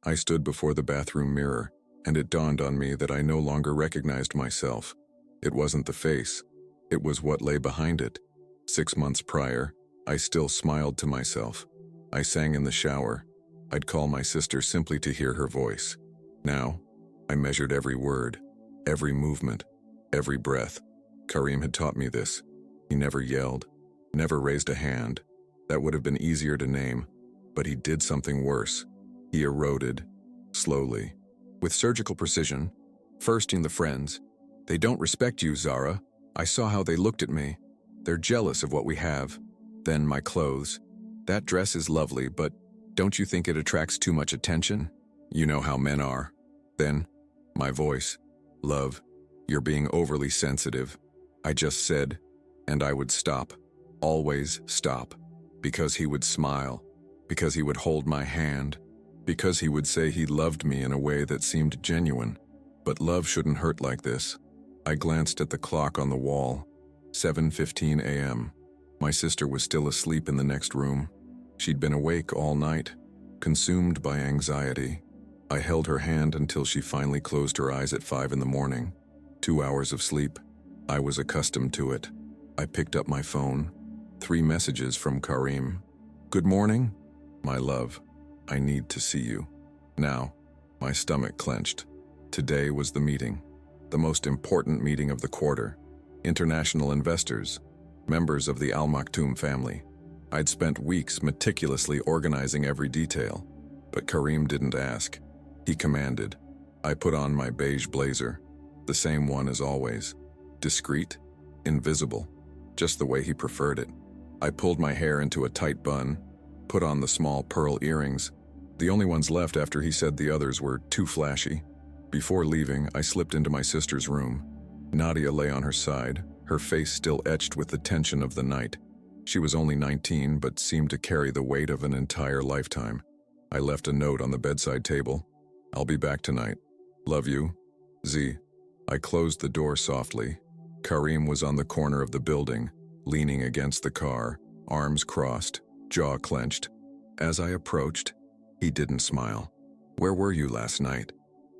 I stood before the bathroom mirror, and it dawned on me that I no longer recognized myself. It wasn't the face. It was what lay behind it. 6 months prior, I still smiled to myself. I sang in the shower. I'd call my sister simply to hear her voice. Now, I measured every word, every movement, every breath. Karim had taught me this. He never yelled, never raised a hand. That would have been easier to name, but he did something worse. He eroded, slowly, with surgical precision. First in the friends. They don't respect you, Zara. I saw how they looked at me. They're jealous of what we have. Then my clothes. That dress is lovely, but don't you think it attracts too much attention? You know how men are. Then, my voice. Love, you're being overly sensitive. I just said, and I would stop. Always stop. Because he would smile. Because he would hold my hand. Because he would say he loved me in a way that seemed genuine. But love shouldn't hurt like this. I glanced at the clock on the wall. 7:15 a.m. My sister was still asleep in the next room. She'd been awake all night, consumed by anxiety. I held her hand until she finally closed her eyes at 5 in the morning. 2 hours of sleep. I was accustomed to it. I picked up my phone. 3 messages from Karim. Good morning, my love. I need to see you. Now, my stomach clenched. Today was the meeting. The most important meeting of the quarter. International investors. Members of the Al Maktoum family. I'd spent weeks meticulously organizing every detail. But Karim didn't ask. He commanded. I put on my beige blazer. The same one as always. Discreet. Invisible. Just the way he preferred it. I pulled my hair into a tight bun. Put on the small pearl earrings. The only ones left after he said the others were too flashy. Before leaving, I slipped into my sister's room. Nadia lay on her side, her face still etched with the tension of the night. She was only 19, but seemed to carry the weight of an entire lifetime. I left a note on the bedside table. I'll be back tonight. Love you. Z. I closed the door softly. Karim was on the corner of the building, leaning against the car, arms crossed, jaw clenched. As I approached, he didn't smile. Where were you last night?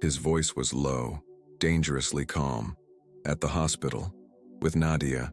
His voice was low, dangerously calm. At the hospital. With Nadia.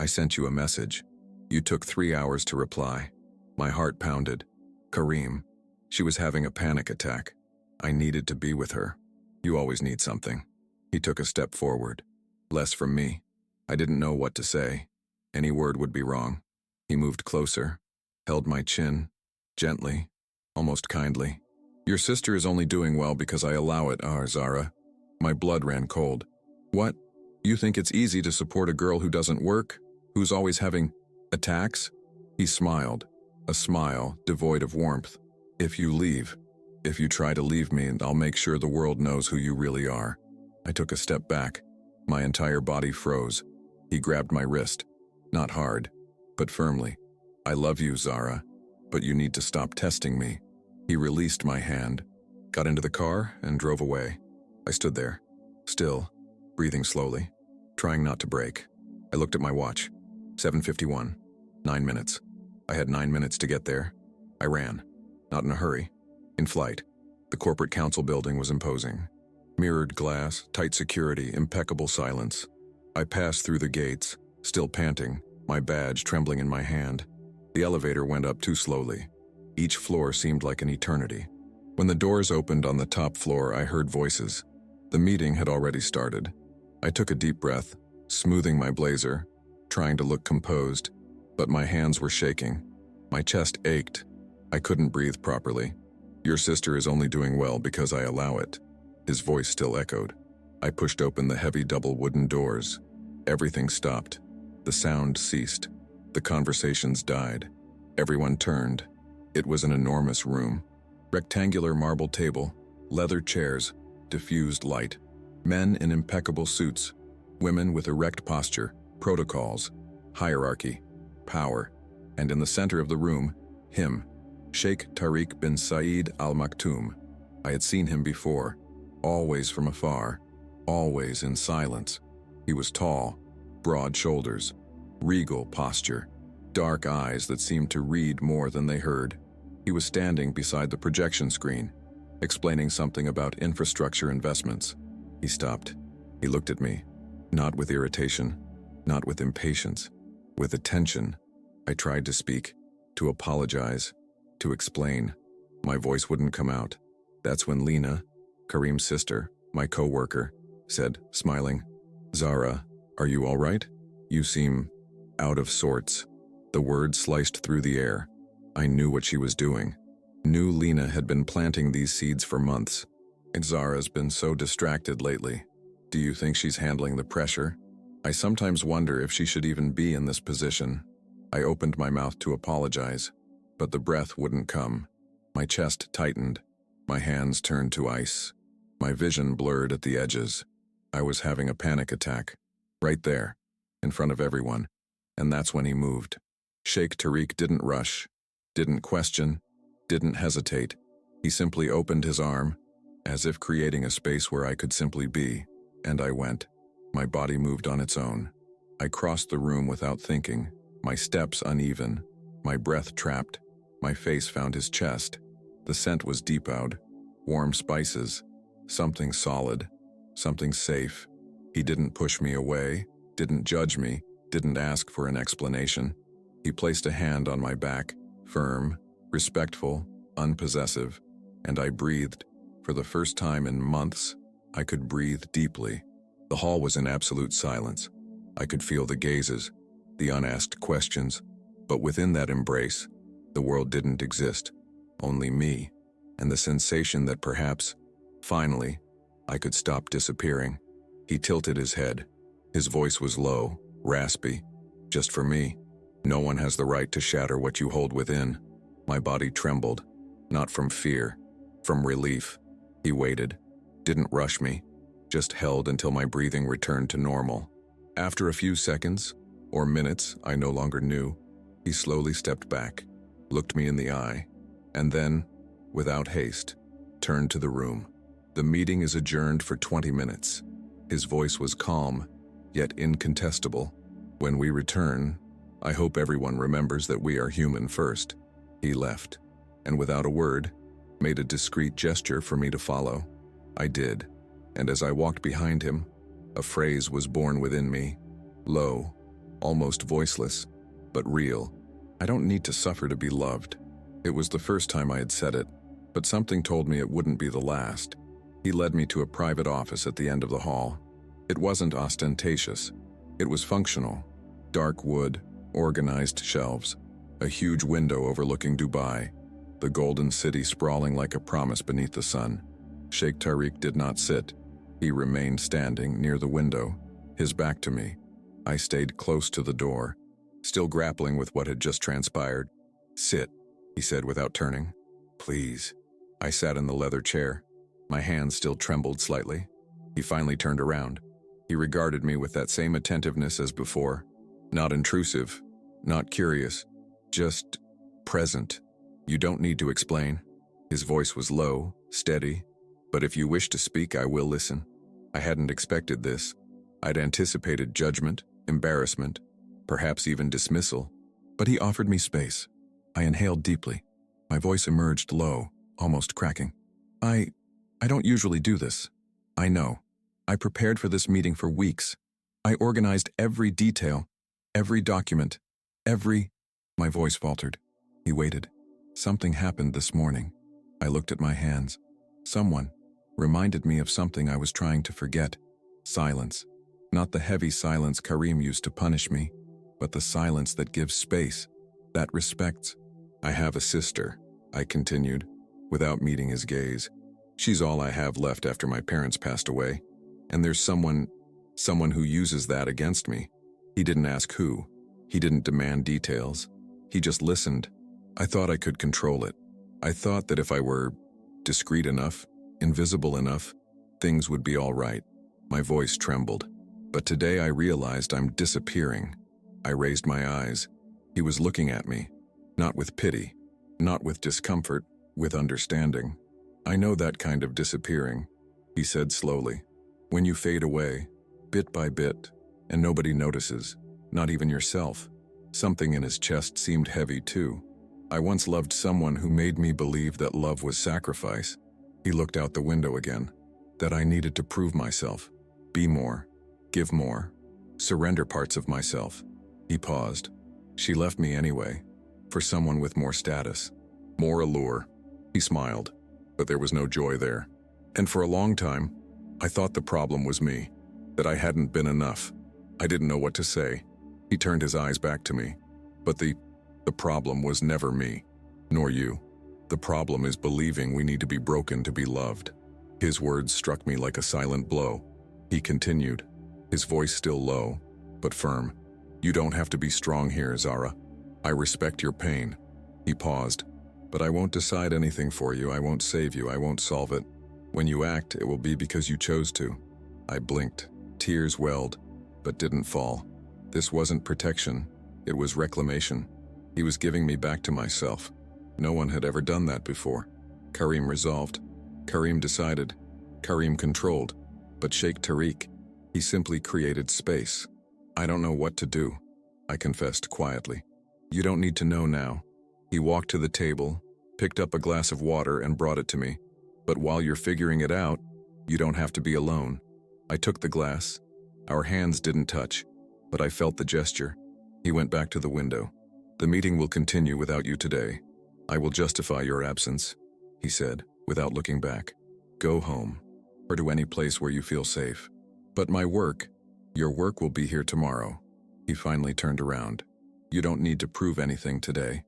I sent you a message. You took 3 hours to reply. My heart pounded. Karim. She was having a panic attack. I needed to be with her. You always need something. He took a step forward. Less from me. I didn't know what to say. Any word would be wrong. He moved closer. Held my chin. Gently. Almost kindly. Your sister is only doing well because I allow it, Zara. My blood ran cold. What? You think it's easy to support a girl who doesn't work? Who's always having attacks? He smiled. A smile devoid of warmth. If you leave. If you try to leave me, I'll make sure the world knows who you really are. I took a step back. My entire body froze. He grabbed my wrist. Not hard, but firmly. I love you, Zara, but you need to stop testing me. He released my hand, got into the car, and drove away. I stood there, still, breathing slowly, trying not to break. I looked at my watch. 7:51. 9 minutes. I had 9 minutes to get there. I ran. Not in a hurry. In flight. The corporate council building was imposing. Mirrored glass, tight security, impeccable silence. I passed through the gates, still panting, my badge trembling in my hand. The elevator went up too slowly. Each floor seemed like an eternity. When the doors opened on the top floor, I heard voices. The meeting had already started. I took a deep breath, smoothing my blazer, trying to look composed, but my hands were shaking. My chest ached. I couldn't breathe properly. Your sister is only doing well because I allow it. His voice still echoed. I pushed open the heavy double wooden doors. Everything stopped. The sound ceased. The conversations died. Everyone turned. It was an enormous room. Rectangular marble table, leather chairs, diffused light. Men in impeccable suits. Women with erect posture, protocols, hierarchy, power. And in the center of the room, him, Sheikh Tariq bin Saeed Al Maktoum. I had seen him before, always from afar, always in silence. He was tall, broad shoulders, regal posture, dark eyes that seemed to read more than they heard. He was standing beside the projection screen, explaining something about infrastructure investments. He stopped. He looked at me, not with irritation, not with impatience, with attention. I tried to speak, to apologize, to explain. My voice wouldn't come out. That's when Lena, Kareem's sister, my co-worker, said, smiling, "Zara, are you all right? You seem out of sorts." The word sliced through the air. I knew what she was doing. Knew Lena had been planting these seeds for months. And Zara's been so distracted lately. Do you think she's handling the pressure? I sometimes wonder if she should even be in this position. I opened my mouth to apologize, but the breath wouldn't come. My chest tightened. My hands turned to ice. My vision blurred at the edges. I was having a panic attack. Right there, in front of everyone. And that's when he moved. Sheikh Tariq didn't rush, didn't question, didn't hesitate. He simply opened his arm, as if creating a space where I could simply be, and I went. My body moved on its own. I crossed the room without thinking, my steps uneven, my breath trapped. My face found his chest. The scent was deep-out, warm spices, something solid, something safe. He didn't push me away, didn't judge me, didn't ask for an explanation. He placed a hand on my back, firm, respectful, unpossessive, and I breathed. For the first time in months, I could breathe deeply. The hall was in absolute silence. I could feel the gazes, the unasked questions, but within that embrace, the world didn't exist, only me, and the sensation that perhaps, finally, I could stop disappearing. He tilted his head. His voice was low, raspy. Just for me. No one has the right to shatter what you hold within. My body trembled, not from fear, from relief. He waited, didn't rush me, just held until my breathing returned to normal. After a few seconds, or minutes I no longer knew, he slowly stepped back, looked me in the eye, and then, without haste, turned to the room. The meeting is adjourned for 20 minutes. His voice was calm, yet incontestable. When we return, I hope everyone remembers that we are human first. He left, and without a word, made a discreet gesture for me to follow. I did, and as I walked behind him, a phrase was born within me, low, almost voiceless, but real. I don't need to suffer to be loved. It was the first time I had said it, but something told me it wouldn't be the last. He led me to a private office at the end of the hall. It wasn't ostentatious. It was functional. Dark wood, organized shelves, a huge window overlooking Dubai, the golden city sprawling like a promise beneath the sun. Sheikh Tariq did not sit. He remained standing near the window, his back to me. I stayed close to the door, still grappling with what had just transpired. "Sit," he said without turning. "Please." I sat in the leather chair. My hands still trembled slightly. He finally turned around. He regarded me with that same attentiveness as before. Not intrusive, not curious, just present. "You don't need to explain." His voice was low, steady, "but if you wish to speak, I will listen." I hadn't expected this. I'd anticipated judgment, embarrassment, perhaps even dismissal, but he offered me space. I inhaled deeply. My voice emerged low, almost cracking. I don't usually do this. I know. I prepared for this meeting for weeks. I organized every detail, every document, My voice faltered. He waited. Something happened this morning. I looked at my hands. Someone reminded me of something I was trying to forget. Silence. Not the heavy silence Kareem used to punish me, but the silence that gives space, that respects. "I have a sister," I continued, without meeting his gaze. "She's all I have left after my parents passed away. And there's someone who uses that against me." He didn't ask who. He didn't demand details. He just listened. I thought I could control it. I thought that if I were discreet enough, invisible enough, things would be all right. My voice trembled. But today I realized I'm disappearing. I raised my eyes. He was looking at me, not with pity, not with discomfort, with understanding. "I know that kind of disappearing," he said slowly. "When you fade away, bit by bit, and nobody notices, not even yourself." Something in his chest seemed heavy too. I once loved someone who made me believe that love was sacrifice. He looked out the window again. That I needed to prove myself. Be more. Give more. Surrender parts of myself. He paused. She left me anyway. For someone with more status. More allure. He smiled, but there was no joy there. And for a long time, I thought the problem was me. That I hadn't been enough. I didn't know what to say. He turned his eyes back to me. But the problem was never me. Nor you. The problem is believing we need to be broken to be loved. His words struck me like a silent blow. He continued, his voice still low, but firm. You don't have to be strong here, Zara. I respect your pain. He paused. But I won't decide anything for you. I won't save you. I won't solve it. When you act, it will be because you chose to. I blinked. Tears welled, but didn't fall. This wasn't protection. It was reclamation. He was giving me back to myself. No one had ever done that before. Karim resolved. Karim decided. Karim controlled. But Sheikh Tariq, he simply created space. I don't know what to do, I confessed quietly. You don't need to know now. He walked to the table, picked up a glass of water and brought it to me. But while you're figuring it out, you don't have to be alone. I took the glass. Our hands didn't touch, but I felt the gesture. He went back to the window. The meeting will continue without you today. I will justify your absence, he said, without looking back. Go home, or to any place where you feel safe. But my work, your work will be here tomorrow. He finally turned around. You don't need to prove anything today.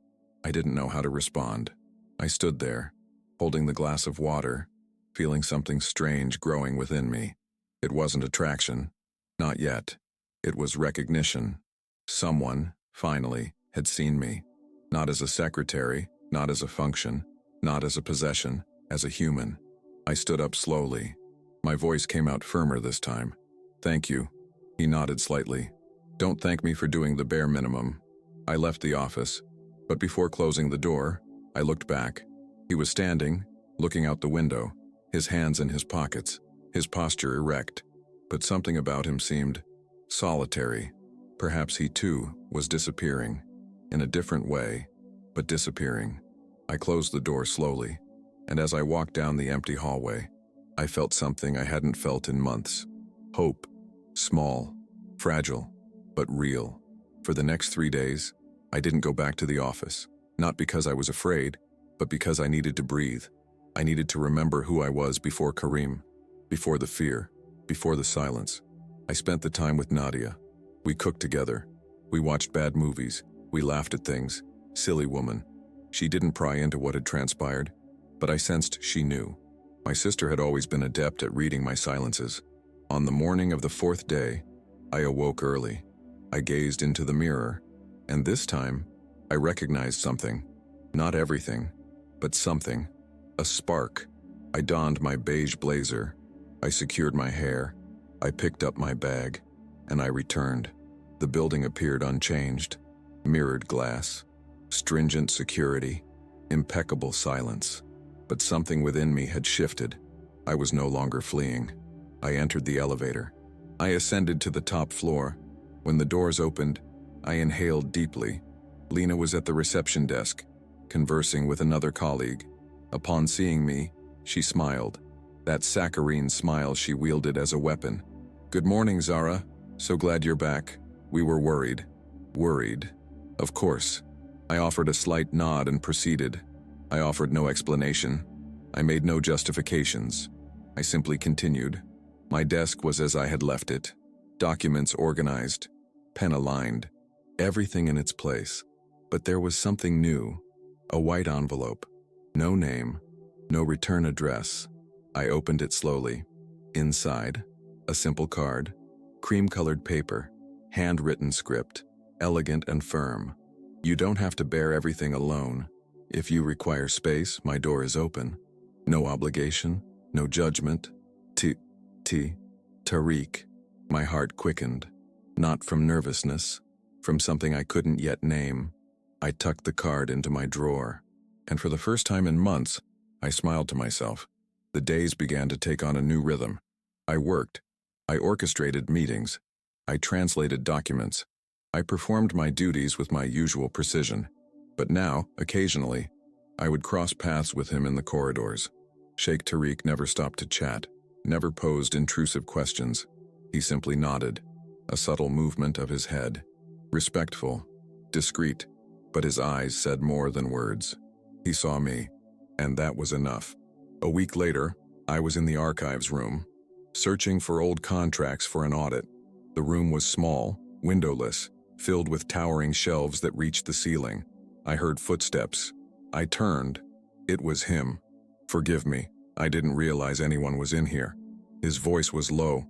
I didn't know how to respond. I stood there, holding the glass of water, feeling something strange growing within me. It wasn't attraction. Not yet. It was recognition. Someone, finally, had seen me. Not as a secretary, not as a function, not as a possession, as a human. I stood up slowly. My voice came out firmer this time. Thank you. He nodded slightly. Don't thank me for doing the bare minimum. I left the office, but before closing the door, I looked back. He was standing, looking out the window, his hands in his pockets, his posture erect, but something about him seemed solitary. Perhaps he too was disappearing, in a different way, but disappearing. I closed the door slowly, and as I walked down the empty hallway, I felt something I hadn't felt in months. Hope. Small, fragile, but real. For the next 3 days, I didn't go back to the office, not because I was afraid, but because I needed to breathe. I needed to remember who I was before Karim, before the fear, before the silence. I spent the time with Nadia. We cooked together. We watched bad movies. We laughed at things. Silly woman. She didn't pry into what had transpired, but I sensed she knew. My sister had always been adept at reading my silences. On the morning of the 4th day, I awoke early. I gazed into the mirror, and this time, I recognized something. Not everything, but something. A spark. I donned my beige blazer. I secured my hair. I picked up my bag, and I returned. The building appeared unchanged. Mirrored glass, stringent security, impeccable silence. But something within me had shifted. I was no longer fleeing. I entered the elevator. I ascended to the top floor. When the doors opened, I inhaled deeply. Lena was at the reception desk, conversing with another colleague. Upon seeing me, she smiled. That saccharine smile she wielded as a weapon. Good morning, Zara. So glad you're back. We were worried. Worried. Of course. I offered a slight nod and proceeded. I offered no explanation. I made no justifications. I simply continued. My desk was as I had left it. Documents organized. Pen aligned. Everything in its place. But there was something new. A white envelope. No name. No return address. I opened it slowly. Inside, a simple card. Cream-colored paper. Handwritten script. Elegant and firm. You don't have to bear everything alone. If you require space, my door is open. No obligation, no judgment. Tariq. My heart quickened. Not from nervousness, from something I couldn't yet name. I tucked the card into my drawer. And for the first time in months, I smiled to myself. The days began to take on a new rhythm. I worked. I orchestrated meetings. I translated documents. I performed my duties with my usual precision. But now, occasionally, I would cross paths with him in the corridors. Sheikh Tariq never stopped to chat, never posed intrusive questions. He simply nodded, a subtle movement of his head. Respectful, discreet, but his eyes said more than words. He saw me, and that was enough. A week later, I was in the archives room, searching for old contracts for an audit. The room was small, windowless, filled with towering shelves that reached the ceiling. I heard footsteps. I turned. It was him. "Forgive me, I didn't realize anyone was in here." His voice was low,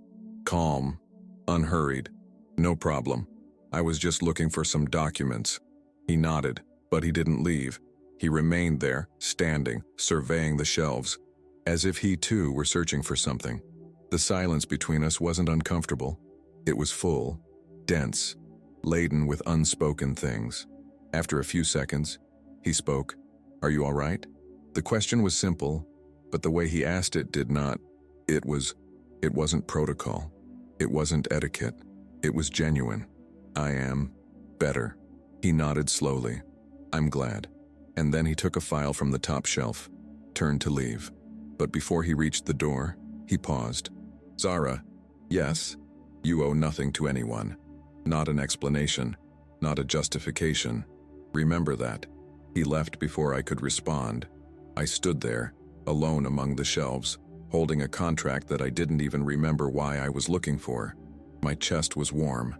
calm, unhurried. "No problem. I was just looking for some documents." He nodded, but he didn't leave. He remained there, standing, surveying the shelves, as if he too were searching for something. The silence between us wasn't uncomfortable. It was full, dense, laden with unspoken things. After a few seconds, he spoke. "Are you all right?" The question was simple, but the way he asked it did not. It wasn't protocol. It wasn't etiquette. It was genuine. "I am better." He nodded slowly. "I'm glad." And then he took a file from the top shelf, turned to leave. But before he reached the door, he paused. "Zara, yes, you owe nothing to anyone. Not an explanation, not a justification. Remember that." He left before I could respond. I stood there, alone among the shelves, holding a contract that I didn't even remember why I was looking for. My chest was warm.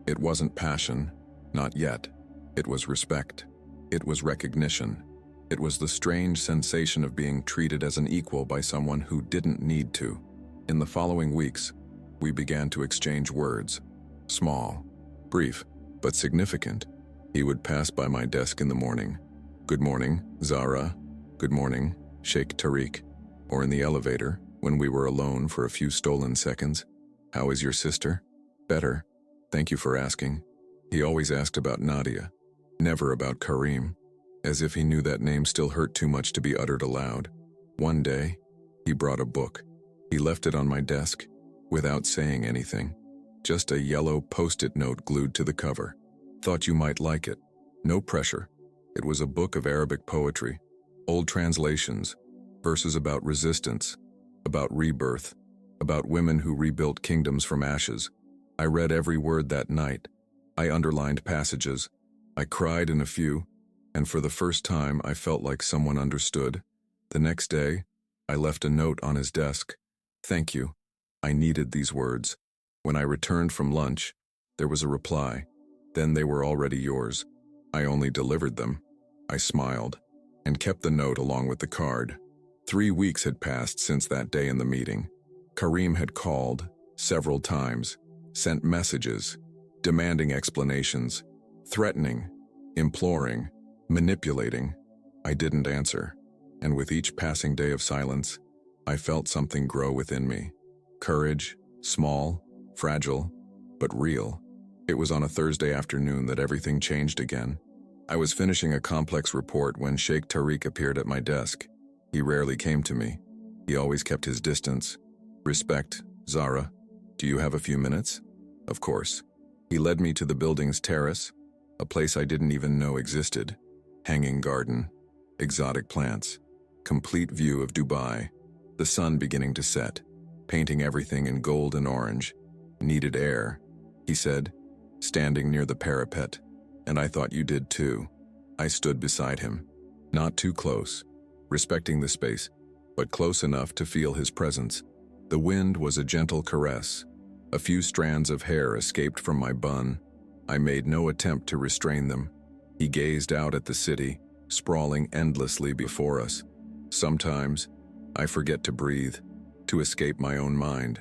It wasn't passion, not yet. It was respect. It was recognition. It was the strange sensation of being treated as an equal by someone who didn't need to. In the following weeks, we began to exchange words. Small, brief, but significant. He would pass by my desk in the morning. "Good morning, Zara." "Good morning, Sheikh Tariq." Or in the elevator, when we were alone for a few stolen seconds. "How is your sister?" "Better. Thank you for asking." He always asked about Nadia, never about Karim, as if he knew that name still hurt too much to be uttered aloud. One day, he brought a book. He left it on my desk, without saying anything. Just a yellow post-it note glued to the cover. "Thought you might like it." No pressure. It was a book of Arabic poetry, old translations, verses about resistance, about rebirth, about women who rebuilt kingdoms from ashes. I read every word that night. I underlined passages. I cried in a few, and for the first time I felt like someone understood. The next day, I left a note on his desk. "Thank you. I needed these words." When I returned from lunch, there was a reply. "Then they were already yours." I only delivered them. I smiled, and kept the note along with the card. 3 weeks had passed since that day in the meeting. Karim had called, several times, sent messages, demanding explanations, threatening, imploring, manipulating. I didn't answer, and with each passing day of silence, I felt something grow within me. Courage, small, fragile, but real. It was on a Thursday afternoon that everything changed again. I was finishing a complex report when Sheikh Tariq appeared at my desk. He rarely came to me. He always kept his distance. "Respect, Zara. Do you have a few minutes?" Of course. He led me to the building's terrace, a place I didn't even know existed. Hanging garden, exotic plants, complete view of Dubai, the sun beginning to set, painting everything in gold and orange. "Needed air," he said, standing near the parapet. "And I thought you did too." I stood beside him, not too close, respecting the space, but close enough to feel his presence. The wind was a gentle caress. A few strands of hair escaped from my bun. I made no attempt to restrain them. He gazed out at the city, sprawling endlessly before us. Sometimes, I forget to breathe, to escape my own mind,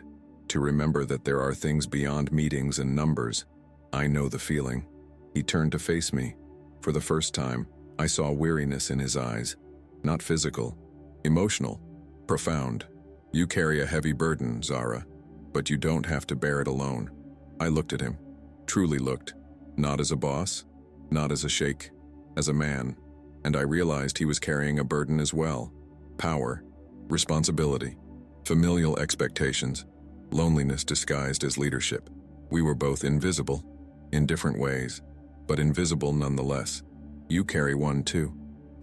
to remember that there are things beyond meetings and numbers. I know the feeling. He turned to face me. For the first time, I saw weariness in his eyes. Not physical, emotional, profound. "You carry a heavy burden, Zara, but you don't have to bear it alone." I looked at him, truly looked, not as a boss, not as a sheikh, as a man, and I realized he was carrying a burden as well. Power, responsibility, familial expectations, loneliness disguised as leadership. We were both invisible, in different ways, but invisible nonetheless. "You carry one too,"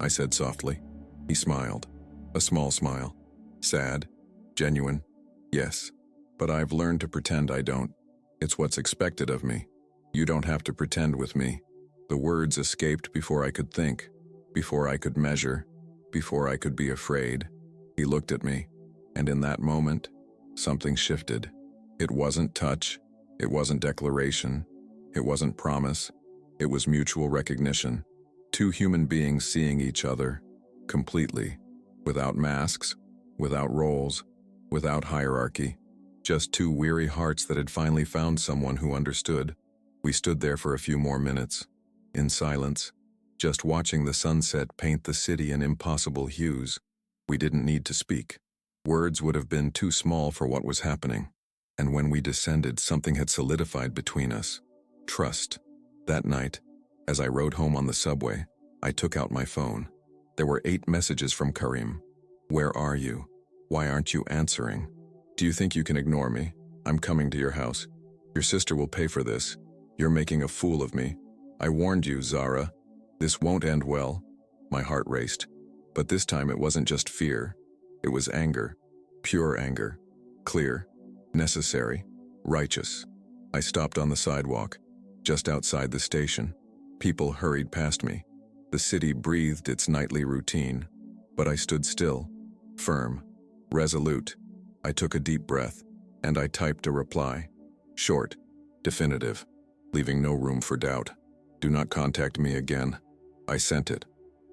I said softly. He smiled, a small smile. Sad, genuine, yes. But I've learned to pretend I don't. It's what's expected of me. You don't have to pretend with me. The words escaped before I could think, before I could measure, before I could be afraid. He looked at me, and in that moment, something shifted. It wasn't touch, it wasn't declaration, it wasn't promise, it was mutual recognition. Two human beings seeing each other, completely, without masks, without roles, without hierarchy. Just two weary hearts that had finally found someone who understood. We stood there for a few more minutes, in silence, just watching the sunset paint the city in impossible hues. We didn't need to speak. Words would have been too small for what was happening. And when we descended, something had solidified between us. Trust. That night, as I rode home on the subway, I took out my phone. There were 8 messages from Karim. Where are you? Why aren't you answering? Do you think you can ignore me? I'm coming to your house. Your sister will pay for this. You're making a fool of me. I warned you, Zara. This won't end well. My heart raced. But this time it wasn't just fear. It was anger. Pure anger. Clear. Necessary. Righteous. I stopped on the sidewalk, just outside the station. People hurried past me. The city breathed its nightly routine. But I stood still, firm, resolute. I took a deep breath, and I typed a reply. Short, definitive, leaving no room for doubt. Do not contact me again. I sent it.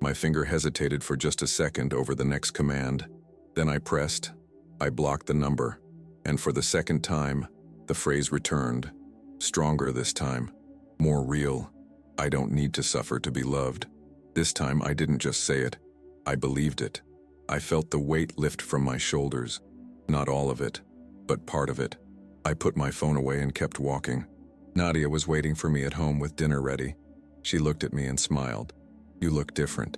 My finger hesitated for just a second over the next command. Then I pressed. I blocked the number. And for the second time, the phrase returned. Stronger this time. More real. I don't need to suffer to be loved. This time I didn't just say it. I believed it. I felt the weight lift from my shoulders. Not all of it, but part of it. I put my phone away and kept walking. Nadia was waiting for me at home with dinner ready. She looked at me and smiled. You look different.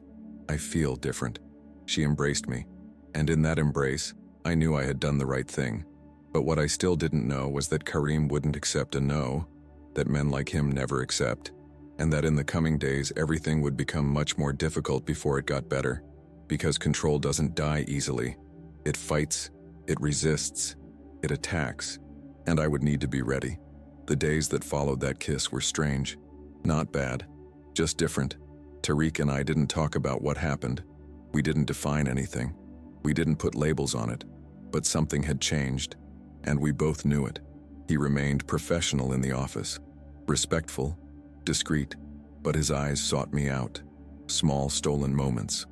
I feel different. She embraced me. And in that embrace, I knew I had done the right thing. But what I still didn't know was that Karim wouldn't accept a no, that men like him never accept, and that in the coming days everything would become much more difficult before it got better. Because control doesn't die easily. It fights, it resists, it attacks, and I would need to be ready. The days that followed that kiss were strange. Not bad, just different. Tariq and I didn't talk about what happened. We didn't define anything. We didn't put labels on it. But something had changed, and we both knew it. He remained professional in the office. Respectful, discreet, but his eyes sought me out. Small stolen moments.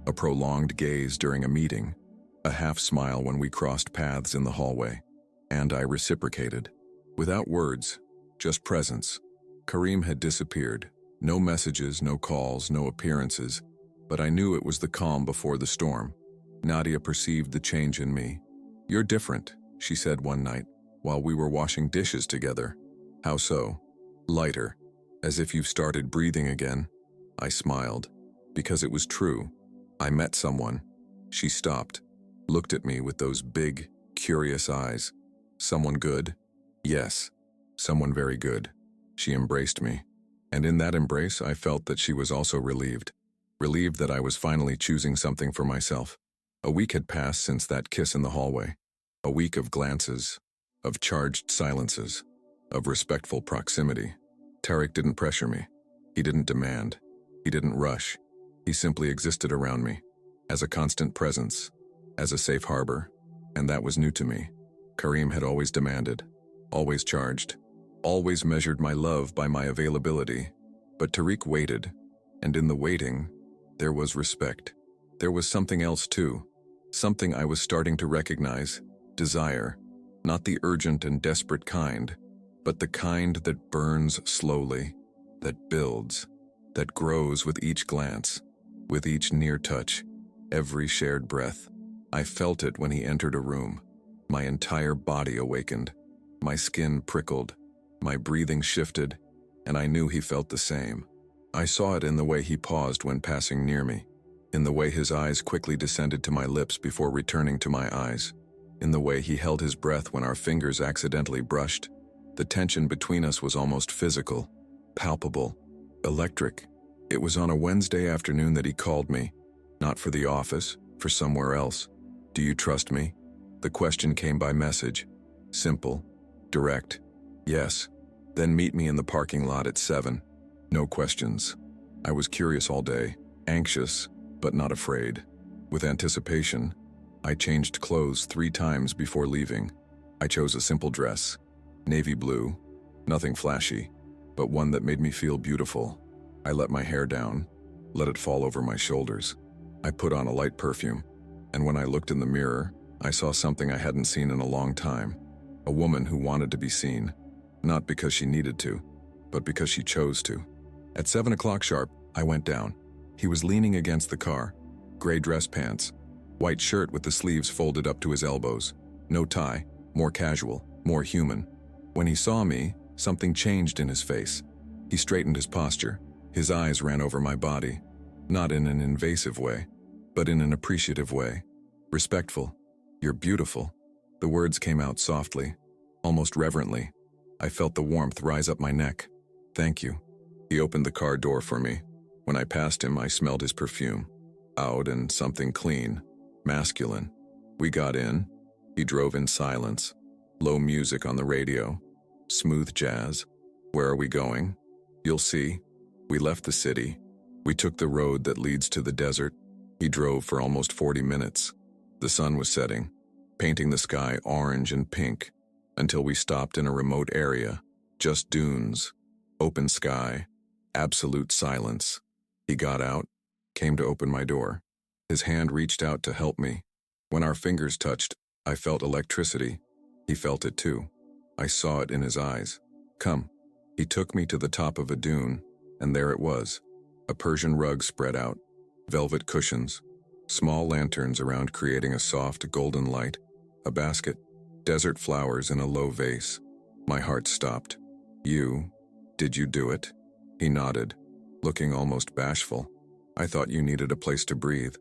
A prolonged gaze during a meeting. A half smile when we crossed paths in the hallway. And I reciprocated. Without words, just presence. Karim had disappeared. No messages, no calls, no appearances. But I knew it was the calm before the storm. Nadia perceived the change in me. You're different, she said one night, while we were washing dishes together. How so? Lighter, as if you've started breathing again. I smiled, because it was true. I met someone. She stopped, looked at me with those big, curious eyes. Someone good? Yes, someone very good. She embraced me, and in that embrace I felt that she was also relieved. Relieved that I was finally choosing something for myself. A week had passed since that kiss in the hallway. A week of glances, of charged silences, of respectful proximity. Tariq didn't pressure me. He didn't demand. He didn't rush. He simply existed around me, as a constant presence, as a safe harbor, and that was new to me. Karim had always demanded, always charged, always measured my love by my availability. But Tariq waited, and in the waiting, there was respect. There was something else too, something I was starting to recognize, desire, not the urgent and desperate kind, but the kind that burns slowly, that builds, that grows with each glance, with each near touch, every shared breath. I felt it when he entered a room. My entire body awakened. My skin prickled. My breathing shifted, and I knew he felt the same. I saw it in the way he paused when passing near me, in the way his eyes quickly descended to my lips before returning to my eyes, in the way he held his breath when our fingers accidentally brushed. The tension between us was almost physical, palpable, electric. It was on a Wednesday afternoon that he called me, not for the office, for somewhere else. Do you trust me? The question came by message. Simple, direct. Yes. Then meet me in the parking lot at 7. No questions. I was curious all day, anxious, but not afraid. With anticipation, I changed clothes 3 times before leaving. I chose a simple dress, navy blue, nothing flashy, but one that made me feel beautiful. I let my hair down, let it fall over my shoulders. I put on a light perfume, and when I looked in the mirror, I saw something I hadn't seen in a long time. A woman who wanted to be seen, not because she needed to, but because she chose to. At 7 o'clock sharp, I went down. He was leaning against the car, gray dress pants, white shirt with the sleeves folded up to his elbows, no tie, more casual, more human. When he saw me, something changed in his face. He straightened his posture. His eyes ran over my body, not in an invasive way, but in an appreciative way. Respectful. You're beautiful. The words came out softly, almost reverently. I felt the warmth rise up my neck. Thank you. He opened the car door for me. When I passed him, I smelled his perfume. Out and something clean, masculine. We got in. He drove in silence. Low music on the radio. Smooth jazz. Where are we going? You'll see. We left the city. We took the road that leads to the desert. He drove for almost 40 minutes. The sun was setting, painting the sky orange and pink, until we stopped in a remote area. Just dunes, open sky, absolute silence. He got out, came to open my door. His hand reached out to help me. When our fingers touched, I felt electricity. He felt it too. I saw it in his eyes. Come. He took me to the top of a dune, and there it was. A Persian rug spread out, velvet cushions, small lanterns around creating a soft golden light, a basket, desert flowers in a low vase. My heart stopped. Did you do it? He nodded, looking almost bashful. I thought you needed a place to breathe.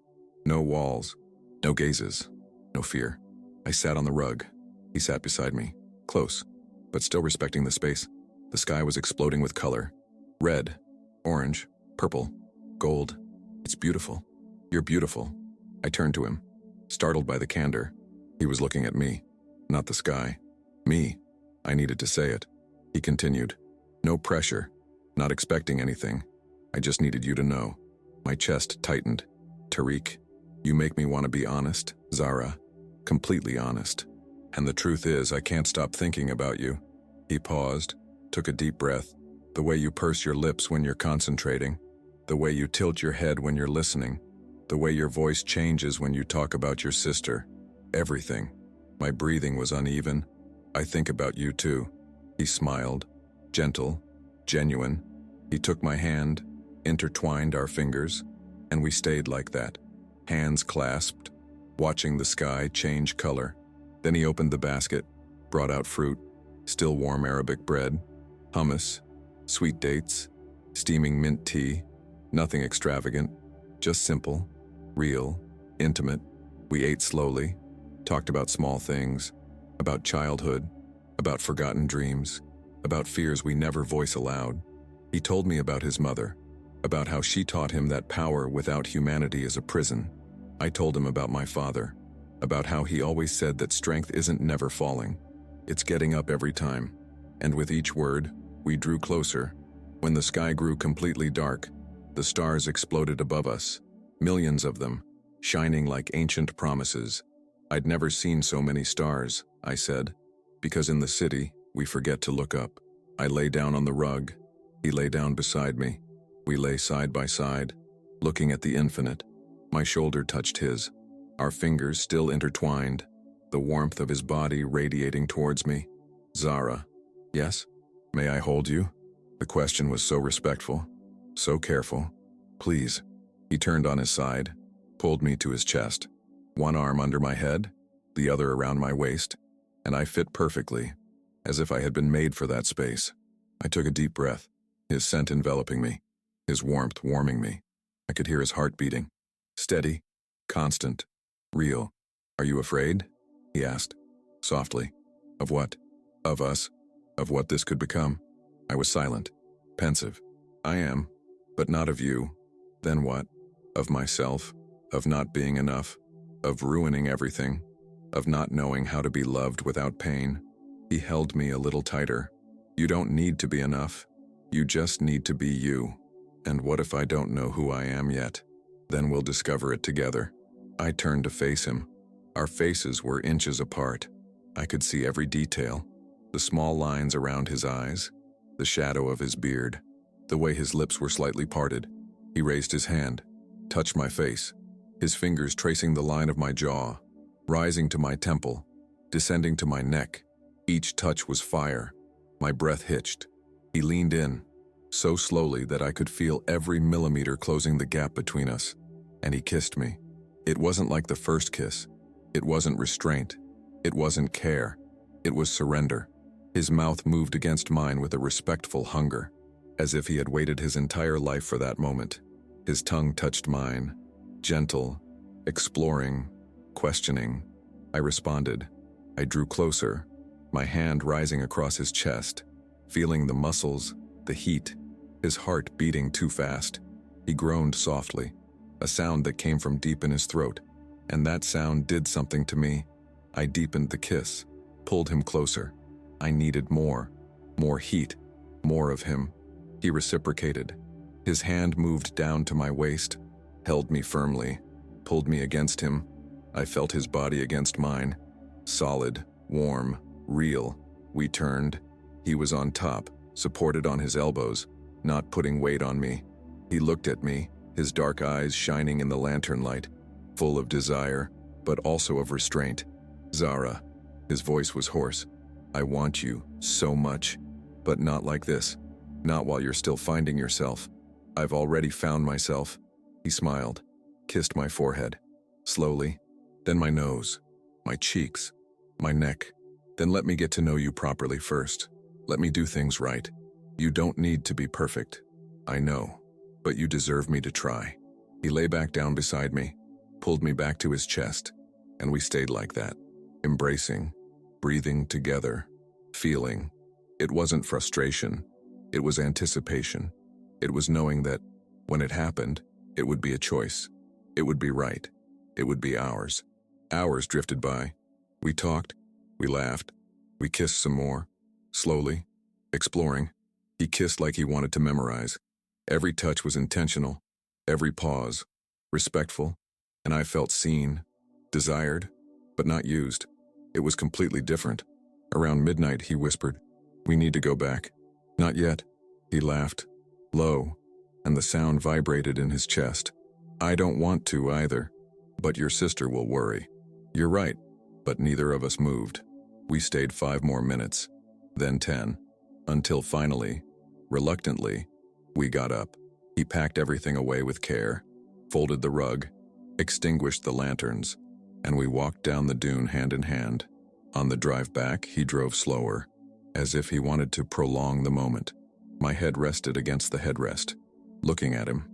No walls, no gazes, no fear. I sat on the rug. He sat beside me, close, but still respecting the space. The sky was exploding with color. Red, orange, purple, gold. It's beautiful. You're beautiful. I turned to him, startled by the candor. He was looking at me, not the sky. Me. I needed to say it. He continued. No pressure, not expecting anything. I just needed you to know. My chest tightened. Tariq, you make me want to be honest, Zara. Completely honest. And the truth is, I can't stop thinking about you. He paused, took a deep breath. The way you purse your lips when you're concentrating. The way you tilt your head when you're listening. The way your voice changes when you talk about your sister. Everything. My breathing was uneven. I think about you too. He smiled. Gentle. Genuine. He took my hand, intertwined our fingers, and we stayed like that. Hands clasped, watching the sky change color. Then he opened the basket, brought out fruit, still warm Arabic bread, hummus, sweet dates, steaming mint tea. Nothing extravagant, just simple, real, intimate. We ate slowly, talked about small things, about childhood, about forgotten dreams, about fears we never voice aloud. He told me about his mother, about how she taught him that power without humanity is a prison. I told him about my father, about how he always said that strength isn't never falling. It's getting up every time. And with each word, we drew closer. When the sky grew completely dark, the stars exploded above us, millions of them, shining like ancient promises. I'd never seen so many stars, I said, because in the city, we forget to look up. I lay down on the rug. He lay down beside me. We lay side by side, looking at the infinite. My shoulder touched his, our fingers still intertwined, the warmth of his body radiating towards me. Zara. Yes? May I hold you? The question was so respectful, so careful. Please. He turned on his side, pulled me to his chest, one arm under my head, the other around my waist, and I fit perfectly, as if I had been made for that space. I took a deep breath, his scent enveloping me, his warmth warming me. I could hear his heart beating. Steady, constant, real. Are you afraid? He asked, softly. Of what? Of us? Of what this could become? I was silent, pensive. I am, but not of you. Then what? Of myself? Of not being enough? of ruining everything, of not knowing how to be loved without pain. He held me a little tighter. You don't need to be enough. You just need to be you. And what if I don't know who I am yet? Then we'll discover it together. I turned to face him. Our faces were inches apart. I could see every detail. The small lines around his eyes, the shadow of his beard, the way his lips were slightly parted. He raised his hand, touched my face, his fingers tracing the line of my jaw, rising to my temple, descending to my neck. Each touch was fire. My breath hitched. He leaned in, so slowly that I could feel every millimeter closing the gap between us, and he kissed me. It wasn't like the first kiss. It wasn't restraint. It wasn't care. It was surrender. His mouth moved against mine with a respectful hunger, as if he had waited his entire life for that moment. His tongue touched mine, gentle, exploring, questioning. I responded. I drew closer, my hand rising across his chest, feeling the muscles, the heat, his heart beating too fast. He groaned softly, a sound that came from deep in his throat, and that sound did something to me. I deepened the kiss, pulled him closer. I needed more heat, more of him. He reciprocated. His hand moved down to my waist, held me firmly, pulled me against him. I felt his body against mine, solid, warm, real. We turned. He was on top, supported on his elbows, not putting weight on me. He looked at me, his dark eyes shining in the lantern light, full of desire, but also of restraint. Zara. His voice was hoarse. I want you so much, but not like this. Not while you're still finding yourself. I've already found myself. He smiled, kissed my forehead, slowly, then my nose, my cheeks, my neck. Then let me get to know you properly first. Let me do things right. You don't need to be perfect. I know, but you deserve me to try. He lay back down beside me, pulled me back to his chest, and we stayed like that, embracing, breathing together, feeling. It wasn't frustration. It was anticipation. It was knowing that, when it happened, it would be a choice. It would be right. It would be ours. Hours drifted by. We talked. We laughed. We kissed some more. Slowly. Exploring. He kissed like he wanted to memorize. Every touch was intentional. Every pause. Respectful. And I felt seen. Desired. But not used. It was completely different. Around midnight, he whispered, "We need to go back." "Not yet." He laughed, low, and the sound vibrated in his chest. "I don't want to either, but your sister will worry." "You're right," but neither of us moved. We stayed 5 more minutes, then 10, until finally, reluctantly, we got up. He packed everything away with care, folded the rug, extinguished the lanterns, and we walked down the dune hand in hand. On the drive back, he drove slower, as if he wanted to prolong the moment. My head rested against the headrest, looking at him.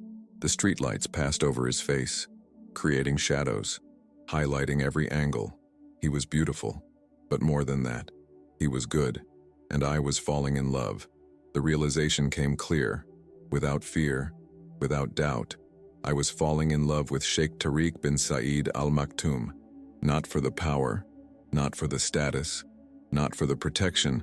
The streetlights passed over his face, creating shadows, highlighting every angle. He was beautiful, but more than that, he was good, and I was falling in love. The realization came clear, without fear, without doubt. I was falling in love with Sheikh Tariq bin Saeed Al Maktoum, not for the power, not for the status, not for the protection,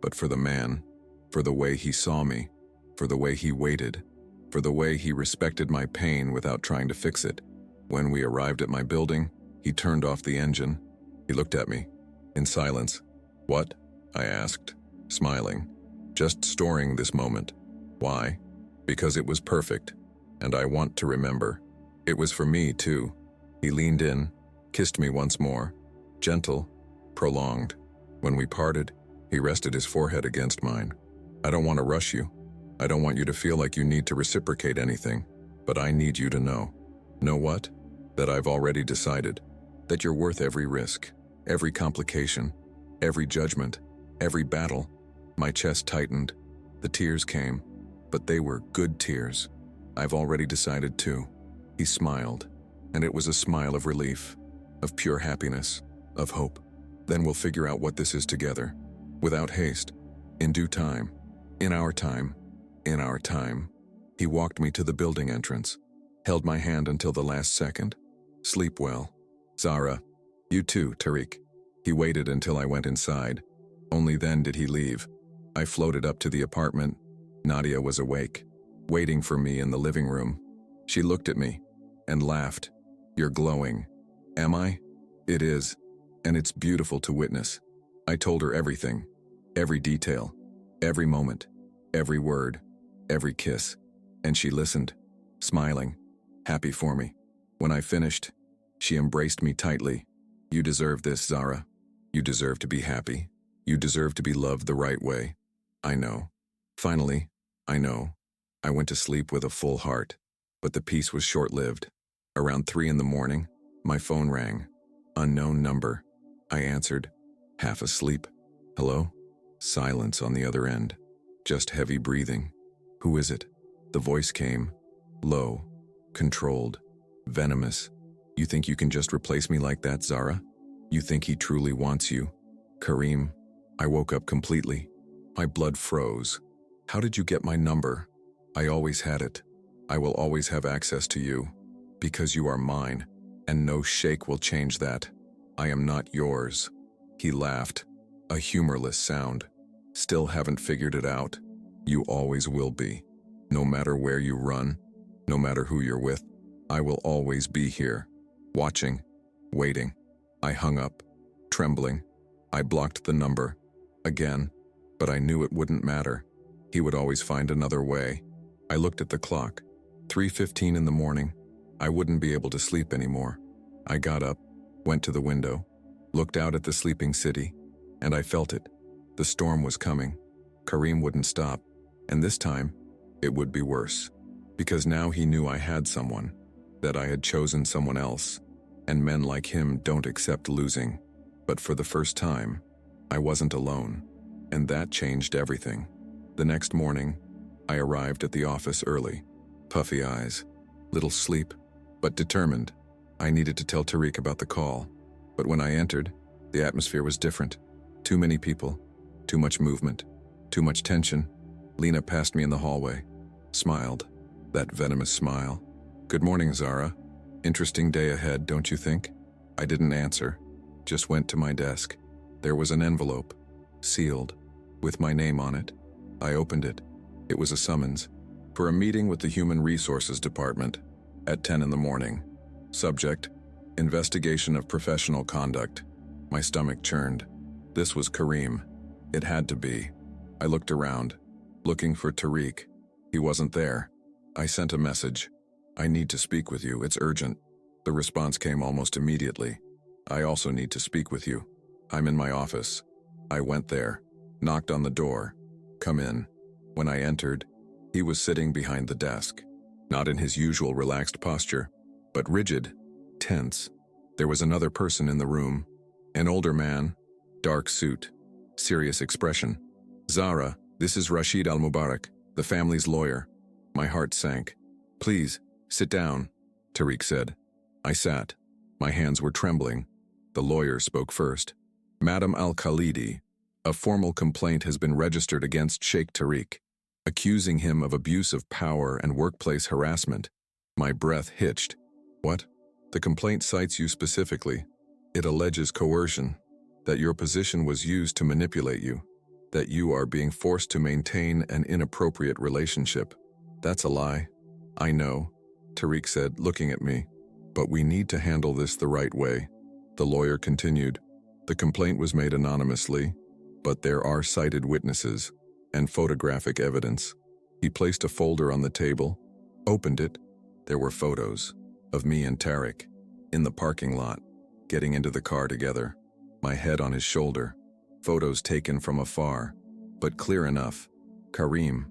but for the man, for the way he saw me, for the way he waited, for the way he respected my pain without trying to fix it. When we arrived at my building, he turned off the engine. He looked at me, in silence. "What?" I asked, smiling, just storing this moment. "Why?" "Because it was perfect, and I want to remember. It was for me, too." He leaned in, kissed me once more, gentle, prolonged. When we parted, he rested his forehead against mine. "I don't want to rush you. I don't want you to feel like you need to reciprocate anything, but I need you to know." "Know what?" "That I've already decided. That you're worth every risk, every complication, every judgment, every battle." My chest tightened. The tears came, but they were good tears. "I've already decided too." He smiled, and it was a smile of relief, of pure happiness, of hope. "Then we'll figure out what this is together, without haste, in due time, in our time, in our time." He walked me to the building entrance, held my hand until the last second. "Sleep well. Zara. You too, Tariq. He waited until I went inside. Only then did he leave. I floated up to the apartment. Nadia was awake, waiting for me in the living room. She looked at me and laughed. You're glowing. Am I? It is, and it's beautiful to witness. I told her everything, every detail, every moment, every word, every kiss, and she listened, smiling, happy for me. When I finished, she embraced me tightly. You deserve this, Zara. You deserve to be happy. You deserve to be loved the right way. I know. Finally, I know. I went to sleep with a full heart, but the peace was short-lived. Around 3 a.m, my phone rang. Unknown number. I answered, half asleep. Hello? Silence on the other end. Just heavy breathing. Who is it? The voice came. Low. Controlled. Venomous. You think you can just replace me like that, Zara? You think he truly wants you? Kareem. I woke up completely. My blood froze. How did you get my number? I always had it. I will always have access to you. Because you are mine, and no sheikh will change that. I am not yours. He laughed. A humorless sound. Still haven't figured it out. You always will be. No matter where you run, no matter who you're with, I will always be here. Watching. Waiting. I hung up. Trembling. I blocked the number. Again. But I knew it wouldn't matter. He would always find another way. I looked at the clock. 3:15 in the morning. I wouldn't be able to sleep anymore. I got up, went to the window, looked out at the sleeping city, and I felt it. The storm was coming. Kareem wouldn't stop, and this time, it would be worse. Because now he knew I had someone, that I had chosen someone else, and men like him don't accept losing. But for the first time, I wasn't alone, and that changed everything. The next morning, I arrived at the office early. Puffy eyes, little sleep, but determined. I needed to tell Tariq about the call, but when I entered, the atmosphere was different. Too many people, too much movement, too much tension. Lena passed me in the hallway, smiled, that venomous smile. Good morning, Zara. Interesting day ahead, don't you think? I didn't answer, just went to my desk. There was an envelope, sealed, with my name on it. I opened it. It was a summons for a meeting with the Human Resources Department at 10 a.m. Subject, investigation of professional conduct. My stomach churned. This was Kareem. It had to be. I looked around, looking for Tariq. He wasn't there. I sent a message. I need to speak with you, it's urgent. The response came almost immediately. I also need to speak with you. I'm in my office. I went there, knocked on the door. Come in. When I entered, he was sitting behind the desk, not in his usual relaxed posture, but rigid, tense. There was another person in the room, an older man, dark suit, serious expression. Zara, this is Rashid Al-Mubarak, the family's lawyer. My heart sank. Please, sit down, Tariq said. I sat. My hands were trembling. The lawyer spoke first. Madam Al-Khalidi, a formal complaint has been registered against Sheikh Tariq, accusing him of abuse of power and workplace harassment. My breath hitched. What? The complaint cites you specifically. It alleges coercion, that your position was used to manipulate you, that you are being forced to maintain an inappropriate relationship. That's a lie. I know, Tariq said, looking at me. But we need to handle this the right way. The lawyer continued. The complaint was made anonymously, but there are cited witnesses and photographic evidence. He placed a folder on the table, opened it. There were photos of me and Tariq in the parking lot, getting into the car together, my head on his shoulder. Photos taken from afar, but clear enough. Kareem,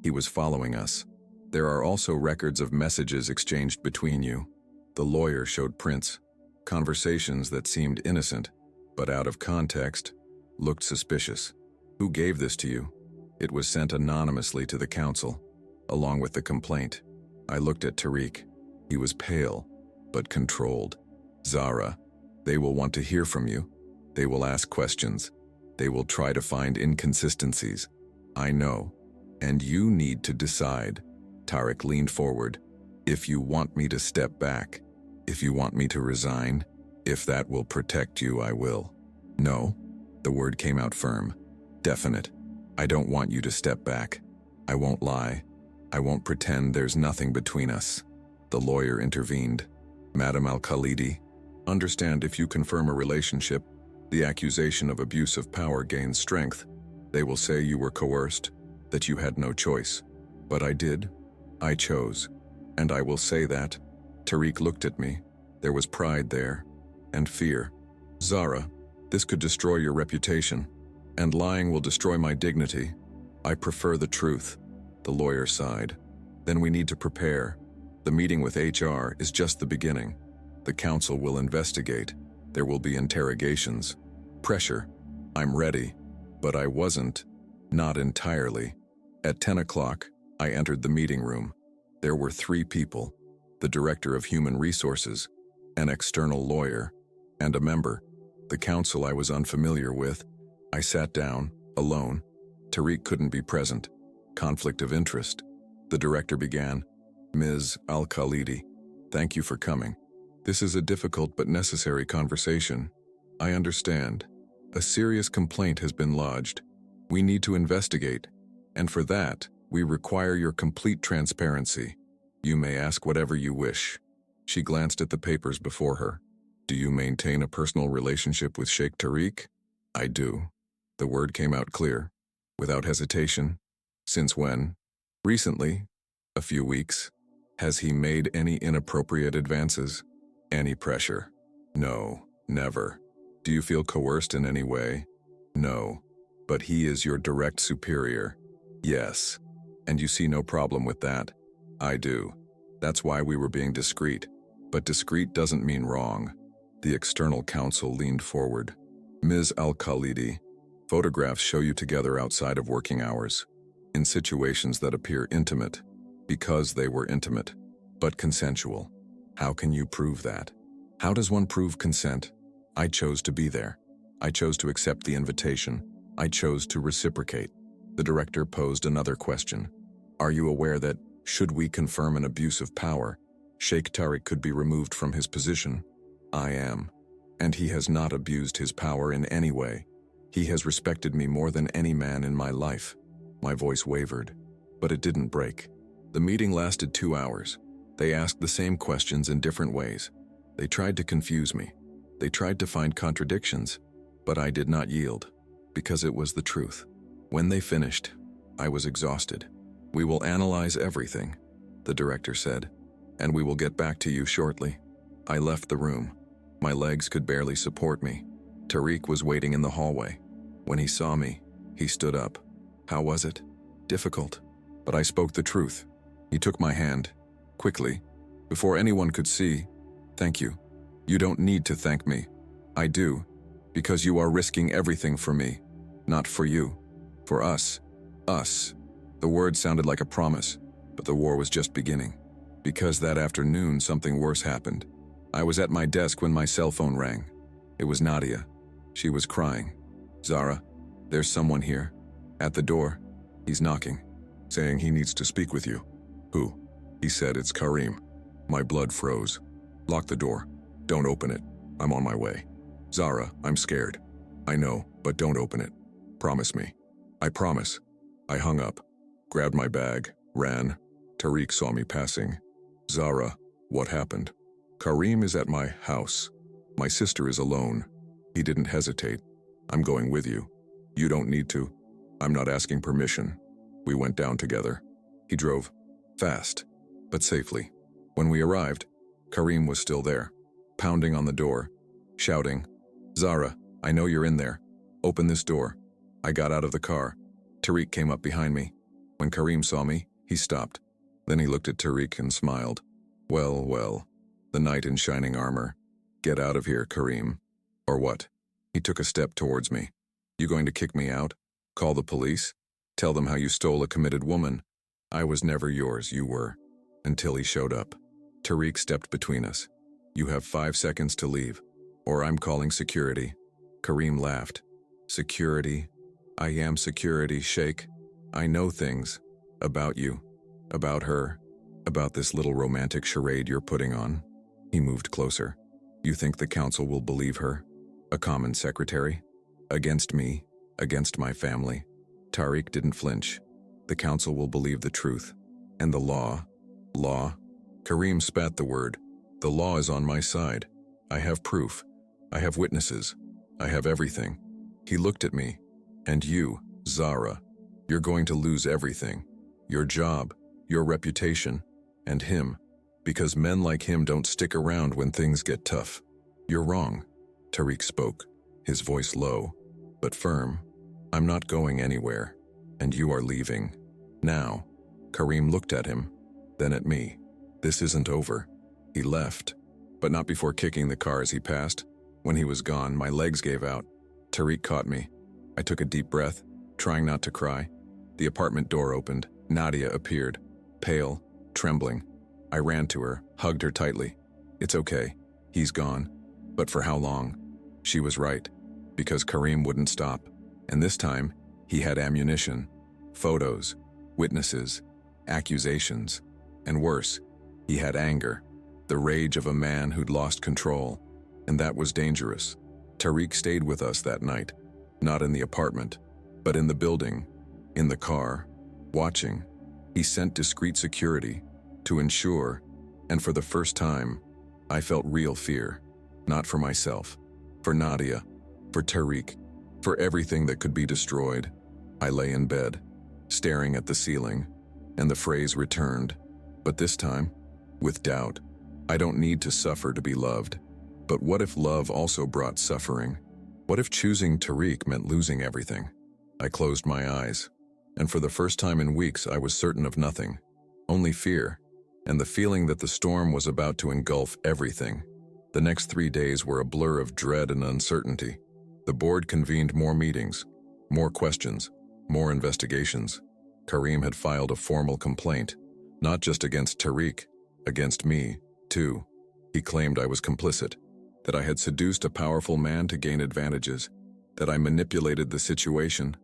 he was following us. There are also records of messages exchanged between you. The lawyer showed prints, conversations that seemed innocent, but out of context, looked suspicious. Who gave this to you? It was sent anonymously to the council, along with the complaint. I looked at Tariq. He was pale, but controlled. Zara, they will want to hear from you. They will ask questions. They will try to find inconsistencies. I know. And you need to decide. Tariq leaned forward. If you want me to step back, if you want me to resign, If that will protect you, I will. No, the word came out firm, definite. I don't want you to step back. I won't lie. I won't pretend there's nothing between us. The lawyer intervened. Madam Al-Khalidi, understand if you confirm a relationship, the accusation of abuse of power gains strength. They will say you were coerced, that you had no choice. But I did. I chose. And I will say that. Tariq looked at me. There was pride there. And fear. Zara, this could destroy your reputation. And lying will destroy my dignity. I prefer the truth. The lawyer sighed. Then we need to prepare. The meeting with HR is just the beginning. The council will investigate. There will be interrogations. Pressure. I'm ready. But I wasn't. Not entirely. At 10 o'clock, I entered the meeting room. There were 3 people. The director of human resources, an external lawyer, and a member. The council I was unfamiliar with. I sat down, alone. Tariq couldn't be present. Conflict of interest. The director began. Ms. Al-Khalidi, thank you for coming. This is a difficult but necessary conversation. I understand. A serious complaint has been lodged. We need to investigate. And for that, we require your complete transparency. You may ask whatever you wish. She glanced at the papers before her. Do you maintain a personal relationship with Sheikh Tariq? I do. The word came out clear, without hesitation. Since when? Recently. A few weeks. Has he made any inappropriate advances? Any pressure? No, never. Do you feel coerced in any way? No. But he is your direct superior? Yes. And you see no problem with that? I do. That's why we were being discreet. But discreet doesn't mean wrong. The external counsel leaned forward. Ms. Al-Khalidi, photographs show you together outside of working hours, in situations that appear intimate, because they were intimate, but consensual. How can you prove that? How does one prove consent? I chose to be there. I chose to accept the invitation. I chose to reciprocate. The director posed another question. Are you aware that, should we confirm an abuse of power, Sheikh Tariq could be removed from his position? I am. And he has not abused his power in any way. He has respected me more than any man in my life. My voice wavered, but it didn't break. The meeting lasted 2 hours. They asked the same questions in different ways. They tried to confuse me. They tried to find contradictions, but I did not yield, because it was the truth. When they finished, I was exhausted. We will analyze everything, the director said, and we will get back to you shortly. I left the room. My legs could barely support me. Tariq was waiting in the hallway. When he saw me, he stood up. How was it? Difficult. But I spoke the truth. He took my hand, quickly, before anyone could see. Thank you. You don't need to thank me. I do, because you are risking everything for me. Not for you. For us. Us. The word sounded like a promise, but the war was just beginning. Because that afternoon something worse happened. I was at my desk when my cell phone rang. It was Nadia. She was crying. Zara, there's someone here. At the door. He's knocking, saying he needs to speak with you. Who? He said, it's Karim. My blood froze. Lock the door. Don't open it. I'm on my way. Zara, I'm scared. I know, but don't open it. Promise me. I promise. I hung up, grabbed my bag, ran. Tariq saw me passing. Zara, what happened? Karim is at my house. My sister is alone. He didn't hesitate. I'm going with you. You don't need to. I'm not asking permission. We went down together. He drove. Fast, but safely. When we arrived, Karim was still there, pounding on the door, shouting, Zara, I know you're in there. Open this door. I got out of the car. Tariq came up behind me. When Karim saw me, he stopped. Then he looked at Tariq and smiled. Well, well, the knight in shining armor. Get out of here, Karim. Or what? He took a step towards me. You going to kick me out? Call the police? Tell them how you stole a committed woman? I was never yours, you were. Until he showed up. Tariq stepped between us. You have 5 seconds to leave, or I'm calling security. Karim laughed. Security? I am security, Sheikh. I know things. About you. About her. About this little romantic charade you're putting on. He moved closer. You think the council will believe her? A common secretary? Against me? Against my family? Tariq didn't flinch. The council will believe the truth. And the law? Law? Karim spat the word. The law is on my side. I have proof. I have witnesses. I have everything. He looked at me. And you, Zara, you're going to lose everything. Your job, your reputation, and him. Because men like him don't stick around when things get tough. You're wrong. Tariq spoke, his voice low, but firm. I'm not going anywhere, and you are leaving. Now. Karim looked at him, then at me. This isn't over. He left, but not before kicking the car as he passed. When he was gone, my legs gave out. Tariq caught me. I took a deep breath, trying not to cry. The apartment door opened. Nadia appeared, pale, trembling. I ran to her, hugged her tightly. It's okay. He's gone. But for how long? She was right, because Karim wouldn't stop. And this time, he had ammunition, photos, witnesses, accusations, and worse, he had anger, the rage of a man who'd lost control, and that was dangerous. Tariq stayed with us that night, not in the apartment, but in the building, in the car, watching. He sent discreet security to ensure, and for the first time, I felt real fear, not for myself, for Nadia, for Tariq, for everything that could be destroyed. I lay in bed, staring at the ceiling, and the phrase returned, but this time, with doubt. I don't need to suffer to be loved. But what if love also brought suffering? What if choosing Tariq meant losing everything? I closed my eyes, and for the first time in weeks I was certain of nothing, only fear, and the feeling that the storm was about to engulf everything. The next 3 days were a blur of dread and uncertainty. The board convened more meetings, more questions, more investigations. Karim had filed a formal complaint, not just against Tariq, against me, too. He claimed I was complicit, that I had seduced a powerful man to gain advantages, that I manipulated the situation.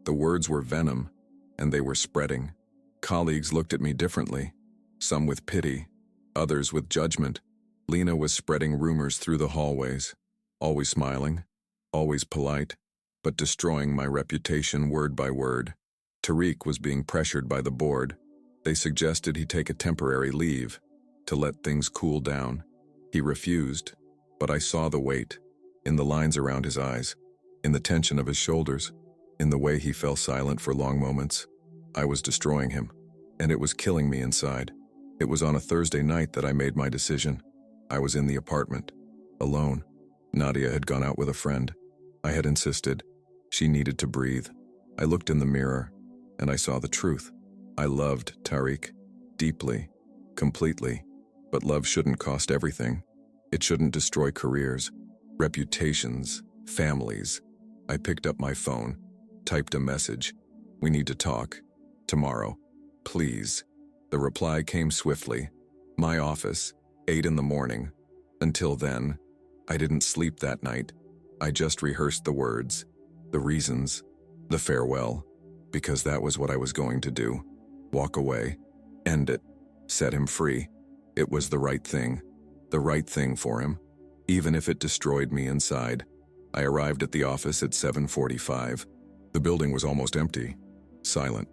The words were venom, and they were spreading. Colleagues looked at me differently, some with pity, others with judgment. Lena was spreading rumors through the hallways, always smiling, always polite, but destroying my reputation word by word. Tariq was being pressured by the board. They suggested he take a temporary leave, to let things cool down. He refused, but I saw the weight, in the lines around his eyes, in the tension of his shoulders, in the way he fell silent for long moments. I was destroying him, and it was killing me inside. It was on a Thursday night that I made my decision. I was in the apartment, alone. Nadia had gone out with a friend. I had insisted. She needed to breathe. I looked in the mirror, and I saw the truth. I loved Tariq, deeply, completely, but love shouldn't cost everything. It shouldn't destroy careers, reputations, families. I picked up my phone, typed a message. We need to talk. Tomorrow. Please. The reply came swiftly. My office, 8 in the morning. Until then, I didn't sleep that night. I just rehearsed the words, the reasons, the farewell, because that was what I was going to do. Walk away, end it, set him free. It was the right thing for him, even if it destroyed me inside. I arrived at the office at 7:45. The building was almost empty, silent.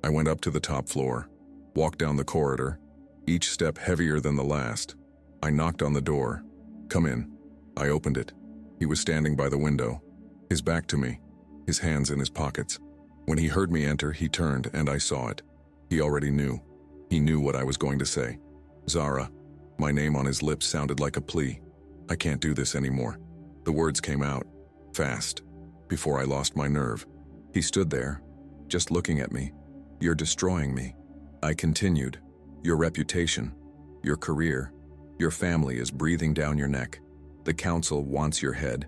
I went up to the top floor, walked down the corridor, each step heavier than the last. I knocked on the door. Come in. I opened it. He was standing by the window, his back to me, his hands in his pockets. When he heard me enter, he turned, and I saw it. He already knew. He knew what I was going to say. Zara. My name on his lips sounded like a plea. I can't do this anymore. The words came out, fast, before I lost my nerve. He stood there, just looking at me. You're destroying me. I continued. Your reputation, your career, your family is breathing down your neck. The council wants your head,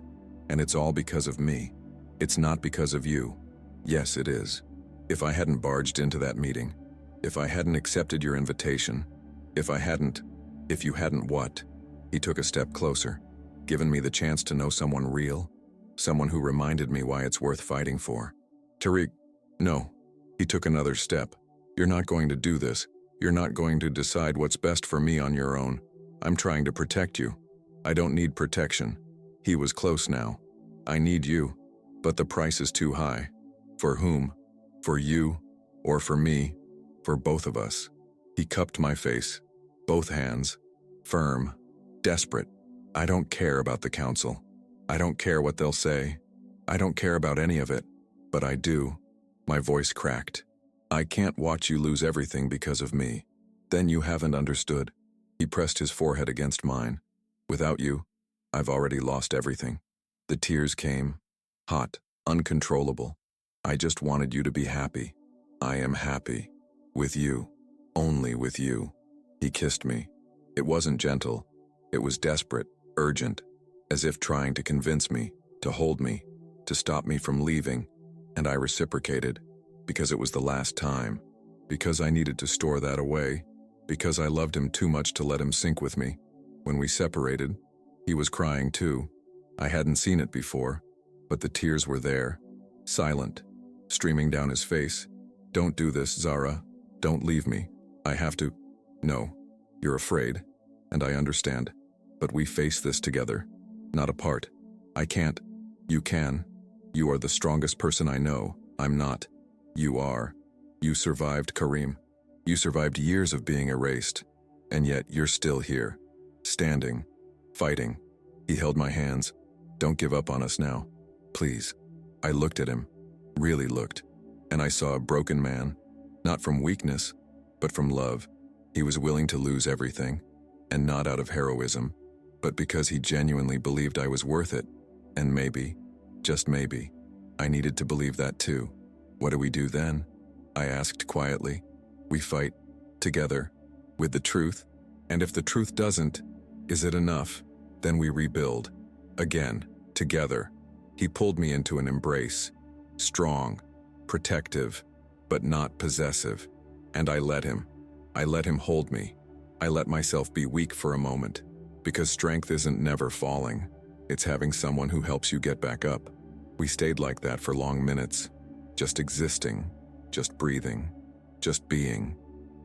and it's all because of me. It's not because of you. Yes, it is. If I hadn't barged into that meeting, if I hadn't accepted your invitation, if you hadn't what? He took a step closer, given me the chance to know someone real, someone who reminded me why it's worth fighting for. Tariq, no. He took another step. You're not going to do this. You're not going to decide what's best for me on your own. I'm trying to protect you. I don't need protection. He was close now. I need you, but the price is too high. For whom? For you, or for me? For both of us. He cupped my face, both hands, firm, desperate. I don't care about the council. I don't care what they'll say. I don't care about any of it, but I do. My voice cracked. I can't watch you lose everything because of me. Then you haven't understood. He pressed his forehead against mine. Without you, I've already lost everything. The tears came, hot, uncontrollable. I just wanted you to be happy. I am happy. With you. Only with you. He kissed me. It wasn't gentle. It was desperate, urgent, as if trying to convince me, to hold me, to stop me from leaving, and I reciprocated, because it was the last time, because I needed to store that away, because I loved him too much to let him sink with me. When we separated, he was crying too. I hadn't seen it before, but the tears were there, silent, streaming down his face. Don't do this, Zara. Don't leave me. I have to. No, you're afraid, and I understand, but we face this together, not apart. I can't. You can. You are the strongest person I know. I'm not. You are. You survived, Karim. You survived years of being erased, and yet you're still here, standing, fighting. He held my hands. Don't give up on us now. Please. I looked at him, really looked, and I saw a broken man, not from weakness, but from love. He was willing to lose everything, and not out of heroism, but because he genuinely believed I was worth it, and maybe, just maybe, I needed to believe that too. What do we do then? I asked quietly. We fight, together, with the truth, and if the truth doesn't, is it enough? Then we rebuild, again, together. He pulled me into an embrace, strong, protective, but not possessive, and I let him. I let him hold me. I let myself be weak for a moment, because strength isn't never falling. It's having someone who helps you get back up. We stayed like that for long minutes, just existing, just breathing, just being,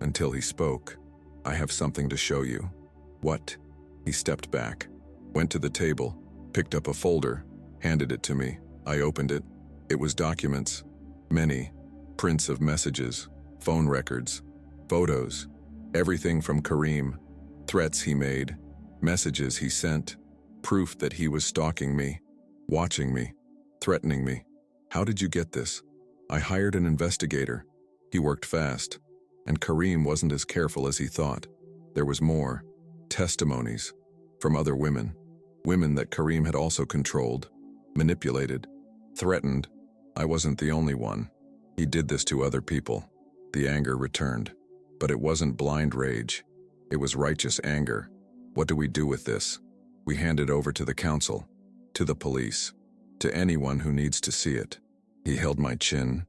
until he spoke. I have something to show you. What? He stepped back, went to the table, picked up a folder, handed it to me. I opened it. It was documents, many, prints of messages, phone records, photos, everything from Karim, threats he made, messages he sent, proof that he was stalking me, watching me, threatening me. How did you get this? I hired an investigator. He worked fast, and Karim wasn't as careful as he thought. There was more, testimonies, from other women, women that Karim had also controlled, manipulated, threatened. I wasn't the only one. He did this to other people. The anger returned, but it wasn't blind rage. It was righteous anger. What do we do with this? We hand it over to the council, to the police, to anyone who needs to see it. He held my chin,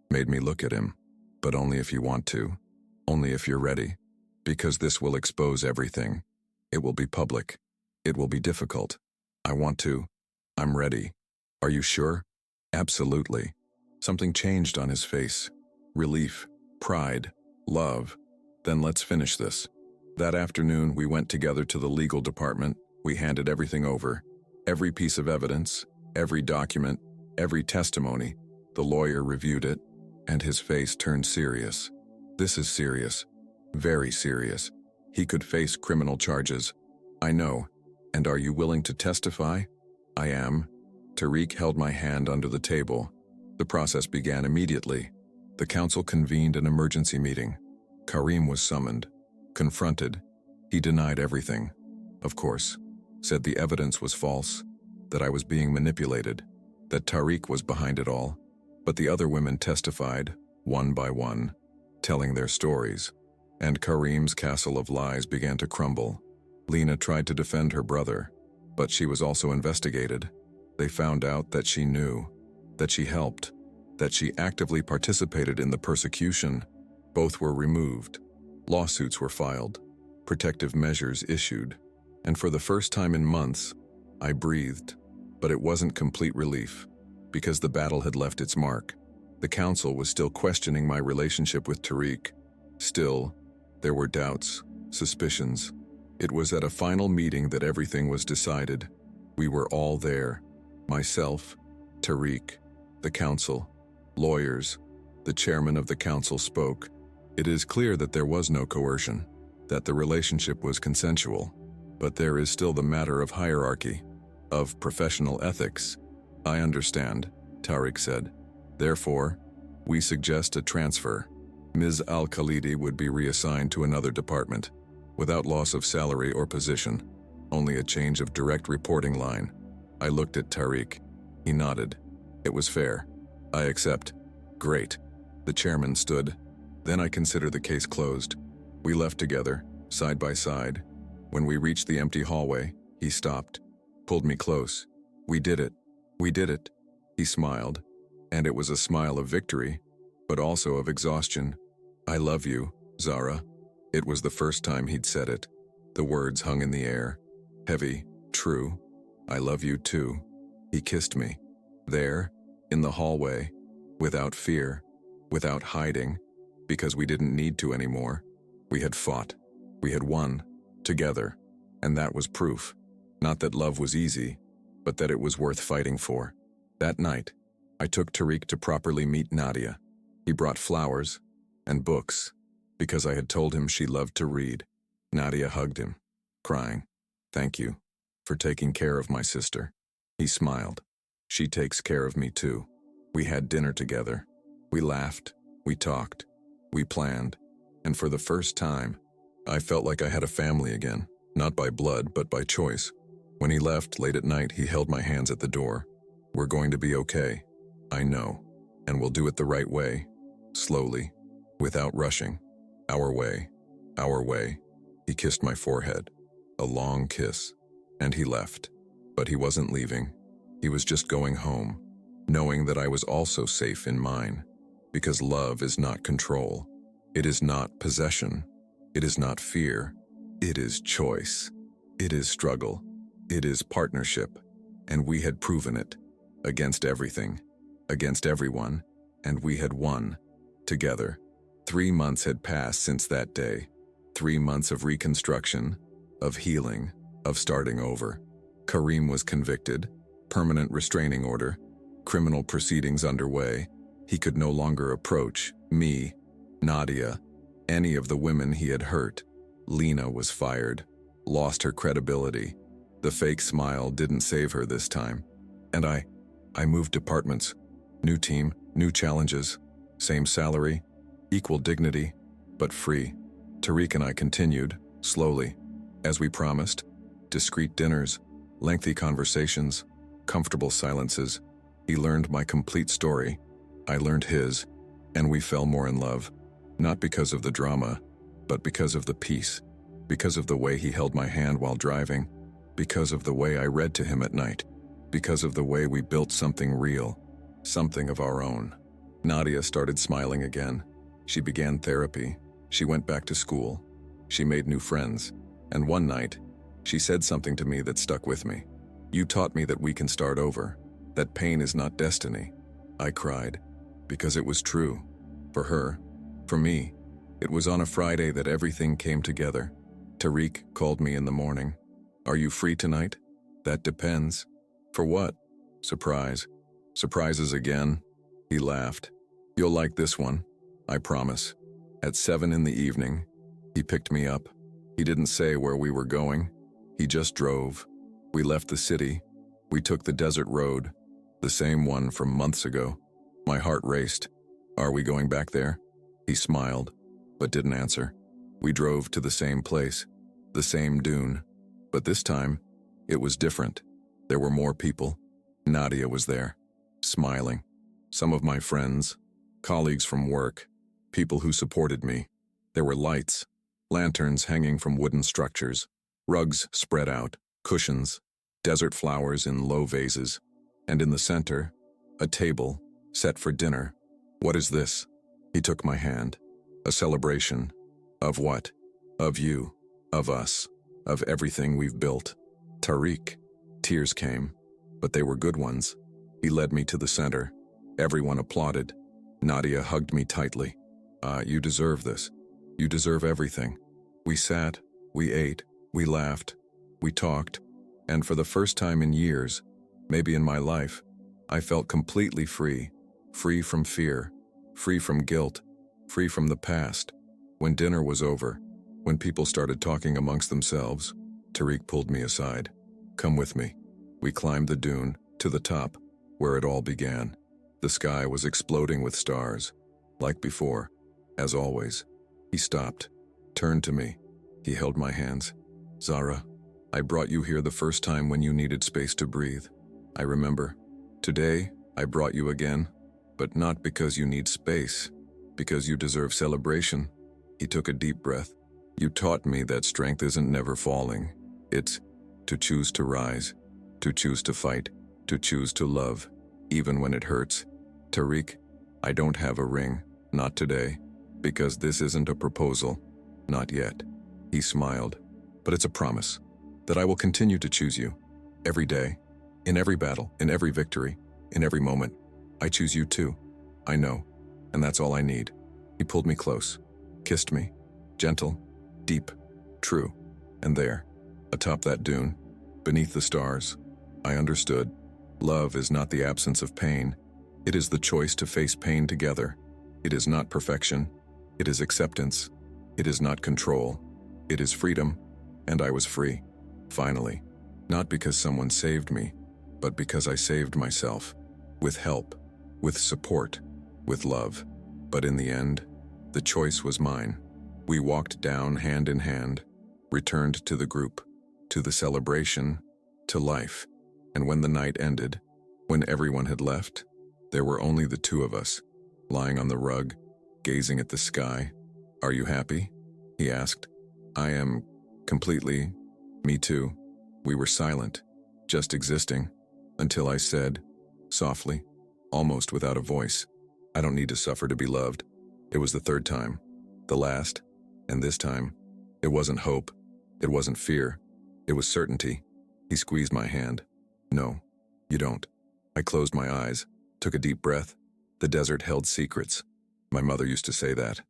made me look at him, but only if you want to, only if you're ready, because this will expose everything. It will be public. It will be difficult. I want to. I'm ready. Are you sure? Absolutely. Something changed on his face. Relief, pride, love. Then let's finish this. That afternoon, we went together to the legal department. We handed everything over. Every piece of evidence, every document, every testimony. The lawyer reviewed it, and his face turned serious. This is serious. Very serious. He could face criminal charges. I know. And are you willing to testify? I am. Tariq held my hand under the table. The process began immediately. The council convened an emergency meeting. Karim was summoned. Confronted. He denied everything. Of course. Said the evidence was false, that I was being manipulated, that Tariq was behind it all. But the other women testified, one by one, telling their stories. And Karim's castle of lies began to crumble. Lena tried to defend her brother, but she was also investigated. They found out that she knew, that she helped, that she actively participated in the persecution. Both were removed. Lawsuits were filed. Protective measures issued. And for the first time in months, I breathed. But it wasn't complete relief, because the battle had left its mark. The council was still questioning my relationship with Tariq. Still, there were doubts, suspicions. It was at a final meeting that everything was decided. We were all there. Myself, Tariq, the council, lawyers. The chairman of the council spoke. It is clear that there was no coercion, that the relationship was consensual, but there is still the matter of hierarchy, of professional ethics. I understand, Tariq said. Therefore, we suggest a transfer. Ms. Al-Khalidi would be reassigned to another department, without loss of salary or position, only a change of direct reporting line. I looked at Tariq. He nodded. It was fair. I accept. Great. The chairman stood. Then I consider the case closed. We left together, side by side. When we reached the empty hallway, he stopped, pulled me close. We did it. We did it. He smiled, and it was a smile of victory, but also of exhaustion. I love you, Zara. It was the first time he'd said it. The words hung in the air, heavy, true. I love you too. He kissed me. There, in the hallway, without fear, without hiding, because we didn't need to anymore. We had fought. We had won, together, and that was proof. Not that love was easy, but that it was worth fighting for. That night, I took Tariq to properly meet Nadia. He brought flowers and books, because I had told him she loved to read. Nadia hugged him, crying, "Thank you for taking care of my sister." He smiled. "She takes care of me too." We had dinner together. We laughed, we talked, we planned, and for the first time, I felt like I had a family again, not by blood, but by choice. When he left late at night, he held my hands at the door. "We're going to be okay. I know, and we'll do it the right way, slowly, without rushing. Our way, our way." He kissed my forehead, a long kiss, and he left. But he wasn't leaving. He was just going home, knowing that I was also safe in mine, because love is not control. It is not possession. It is not fear. It is choice. It is struggle. It is partnership. And we had proven it, against everything, against everyone, and we had won, together. 3 months had passed since that day. 3 months of reconstruction, of healing, of starting over. Karim was convicted, permanent restraining order, criminal proceedings underway. He could no longer approach me, Nadia, any of the women he had hurt. Lena was fired, lost her credibility. The fake smile didn't save her this time. And I moved departments, new team, new challenges, same salary, equal dignity, but free. Tariq and I continued, slowly, as we promised, discreet dinners, lengthy conversations, comfortable silences. He learned my complete story. I learned his, and we fell more in love, not because of the drama, but because of the peace, because of the way he held my hand while driving, because of the way I read to him at night, because of the way we built something real, something of our own. Nadia started smiling again. She began therapy. She went back to school. She made new friends. And one night, she said something to me that stuck with me. "You taught me that we can start over, that pain is not destiny." I cried, because it was true. For her, for me, it was on a Friday that everything came together. Tariq called me in the morning. "Are you free tonight?" "That depends." "For what?" "Surprise." "Surprises again?" He laughed. "You'll like this one, I promise." At 7 in the evening, he picked me up. He didn't say where we were going. He just drove. We left the city. We took the desert road, the same one from months ago. My heart raced. "Are we going back there?" He smiled, but didn't answer. We drove to the same place, the same dune. But this time, it was different. There were more people. Nadia was there, smiling. Some of my friends, colleagues from work, people who supported me. There were lights, lanterns hanging from wooden structures, rugs spread out, cushions, desert flowers in low vases, and in the center, a table set for dinner. "What is this?" He took my hand. "A celebration. Of what?" "Of you, of us, of everything we've built." Tariq. Tears came, but they were good ones. He led me to the center. Everyone applauded. Nadia hugged me tightly. "You deserve this. You deserve everything." We sat, we ate, We laughed, we talked, and for the first time in years, maybe in my life, I felt completely free. Free from fear, free from guilt, free from the past. When dinner was over, when people started talking amongst themselves, Tariq pulled me aside. "Come with me." We climbed the dune, to the top, where it all began. The sky was exploding with stars. Like before, as always. He stopped, turned to me. He held my hands. "Zara, I brought you here the first time when you needed space to breathe. I remember. Today, I brought you again, but not because you need space, because you deserve celebration." He took a deep breath. "You taught me that strength isn't never falling. It's to choose to rise, to choose to fight, to choose to love, even when it hurts. Tariq, I don't have a ring, not today, because this isn't a proposal. Not yet." He smiled. "But it's a promise, that I will continue to choose you. Every day, in every battle, in every victory, in every moment. I choose you too. I know, and that's all I need." He pulled me close, kissed me, gentle, deep, true. And there, atop that dune, beneath the stars, I understood. Love is not the absence of pain. It is the choice to face pain together. It is not perfection. It is acceptance. It is not control. It is freedom, and I was free. Finally. Not because someone saved me, but because I saved myself. With help, with support, with love. But in the end, the choice was mine. We walked down hand in hand, returned to the group, to the celebration, to life. And when the night ended, when everyone had left, there were only the two of us, lying on the rug, gazing at the sky. "Are you happy?" he asked. "I am completely. Me too." We were silent, just existing, until I said, softly, almost without a voice, "I don't need to suffer to be loved." It was the third time, the last, and this time, it wasn't hope, it wasn't fear, it was certainty. He squeezed my hand. "No, you don't." I closed my eyes, took a deep breath. The desert held secrets. My mother used to say that.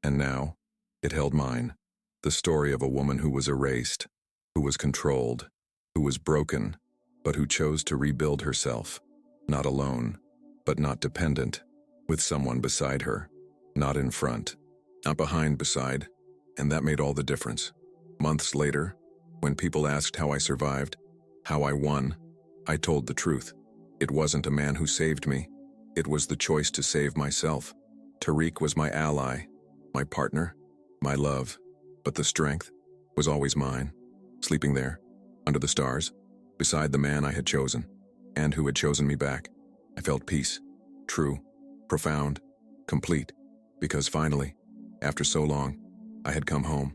And now, it held mine. The story of a woman who was erased, who was controlled, who was broken, but who chose to rebuild herself. Not alone, but not dependent, with someone beside her. Not in front, not behind, beside. And that made all the difference. Months later, when people asked how I survived, how I won, I told the truth. It wasn't a man who saved me. It was the choice to save myself. Tariq was my ally, my partner, my love. But the strength was always mine. Sleeping there, under the stars, beside the man I had chosen, and who had chosen me back, I felt peace. True, profound, complete. Because finally, after so long, I had come home.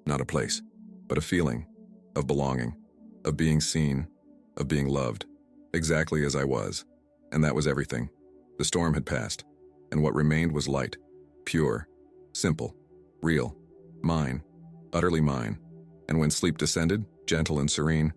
Not a place, but a feeling of belonging, of being seen, of being loved, exactly as I was. And that was everything. The storm had passed, and what remained was light, pure, simple, real, mine, utterly mine. And when sleep descended, gentle and serene,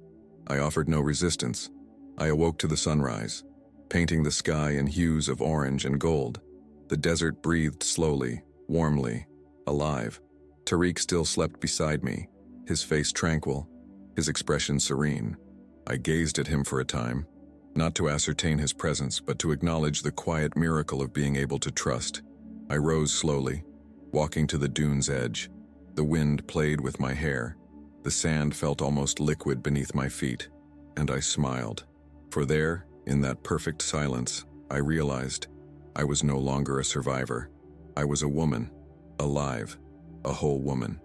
I offered no resistance. I awoke to the sunrise, painting the sky in hues of orange and gold. The desert breathed slowly, warmly, alive. Tariq still slept beside me, his face tranquil, his expression serene. I gazed at him for a time, not to ascertain his presence, but to acknowledge the quiet miracle of being able to trust. I rose slowly, walking to the dune's edge. The wind played with my hair. The sand felt almost liquid beneath my feet, and I smiled. For there, in that perfect silence, I realized I was no longer a survivor. I was a woman, alive, a whole woman.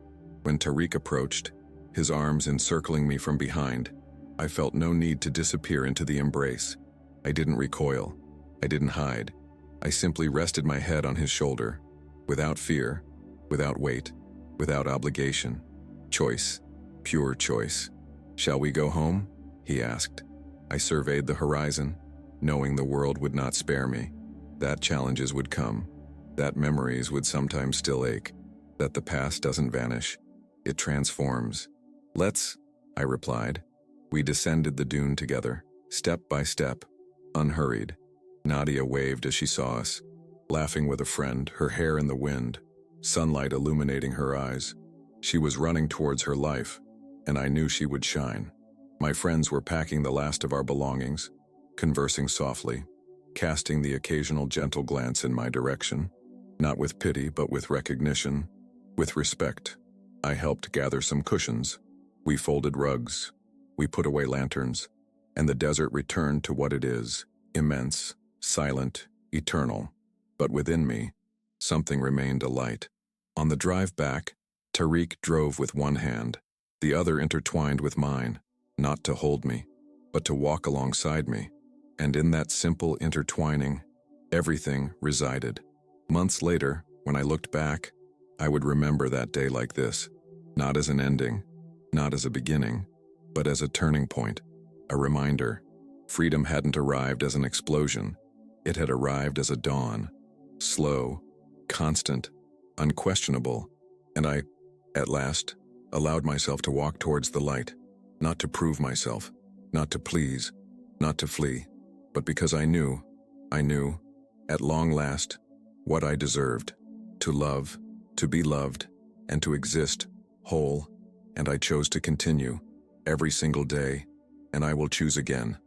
When Tariq approached, his arms encircling me from behind, I felt no need to disappear into the embrace. I didn't recoil. I didn't hide. I simply rested my head on his shoulder, without fear, without weight, without obligation. Choice, pure choice. "Shall we go home?" he asked. I surveyed the horizon, knowing the world would not spare me, that challenges would come, that memories would sometimes still ache, that the past doesn't vanish, it transforms. "Let's," I replied. We descended the dune together, step by step, unhurried. Nadia waved as she saw us, laughing with a friend, her hair in the wind, sunlight illuminating her eyes. She was running towards her life, and I knew she would shine. My friends were packing the last of our belongings, conversing softly, casting the occasional gentle glance in my direction, not with pity but with recognition, with respect. I helped gather some cushions. We folded rugs. We put away lanterns, and the desert returned to what it is, immense, silent, eternal. But within me, something remained alight. On the drive back, Tariq drove with one hand, the other intertwined with mine, not to hold me, but to walk alongside me. And in that simple intertwining, everything resided. Months later, when I looked back, I would remember that day like this, not as an ending, not as a beginning, but as a turning point, a reminder. Freedom hadn't arrived as an explosion. It had arrived as a dawn, slow, constant, unquestionable, and I, at last, allowed myself to walk towards the light, not to prove myself, not to please, not to flee, but because I knew, at long last, what I deserved, to love, to be loved, and to exist, whole, and I chose to continue, every single day, and I will choose again.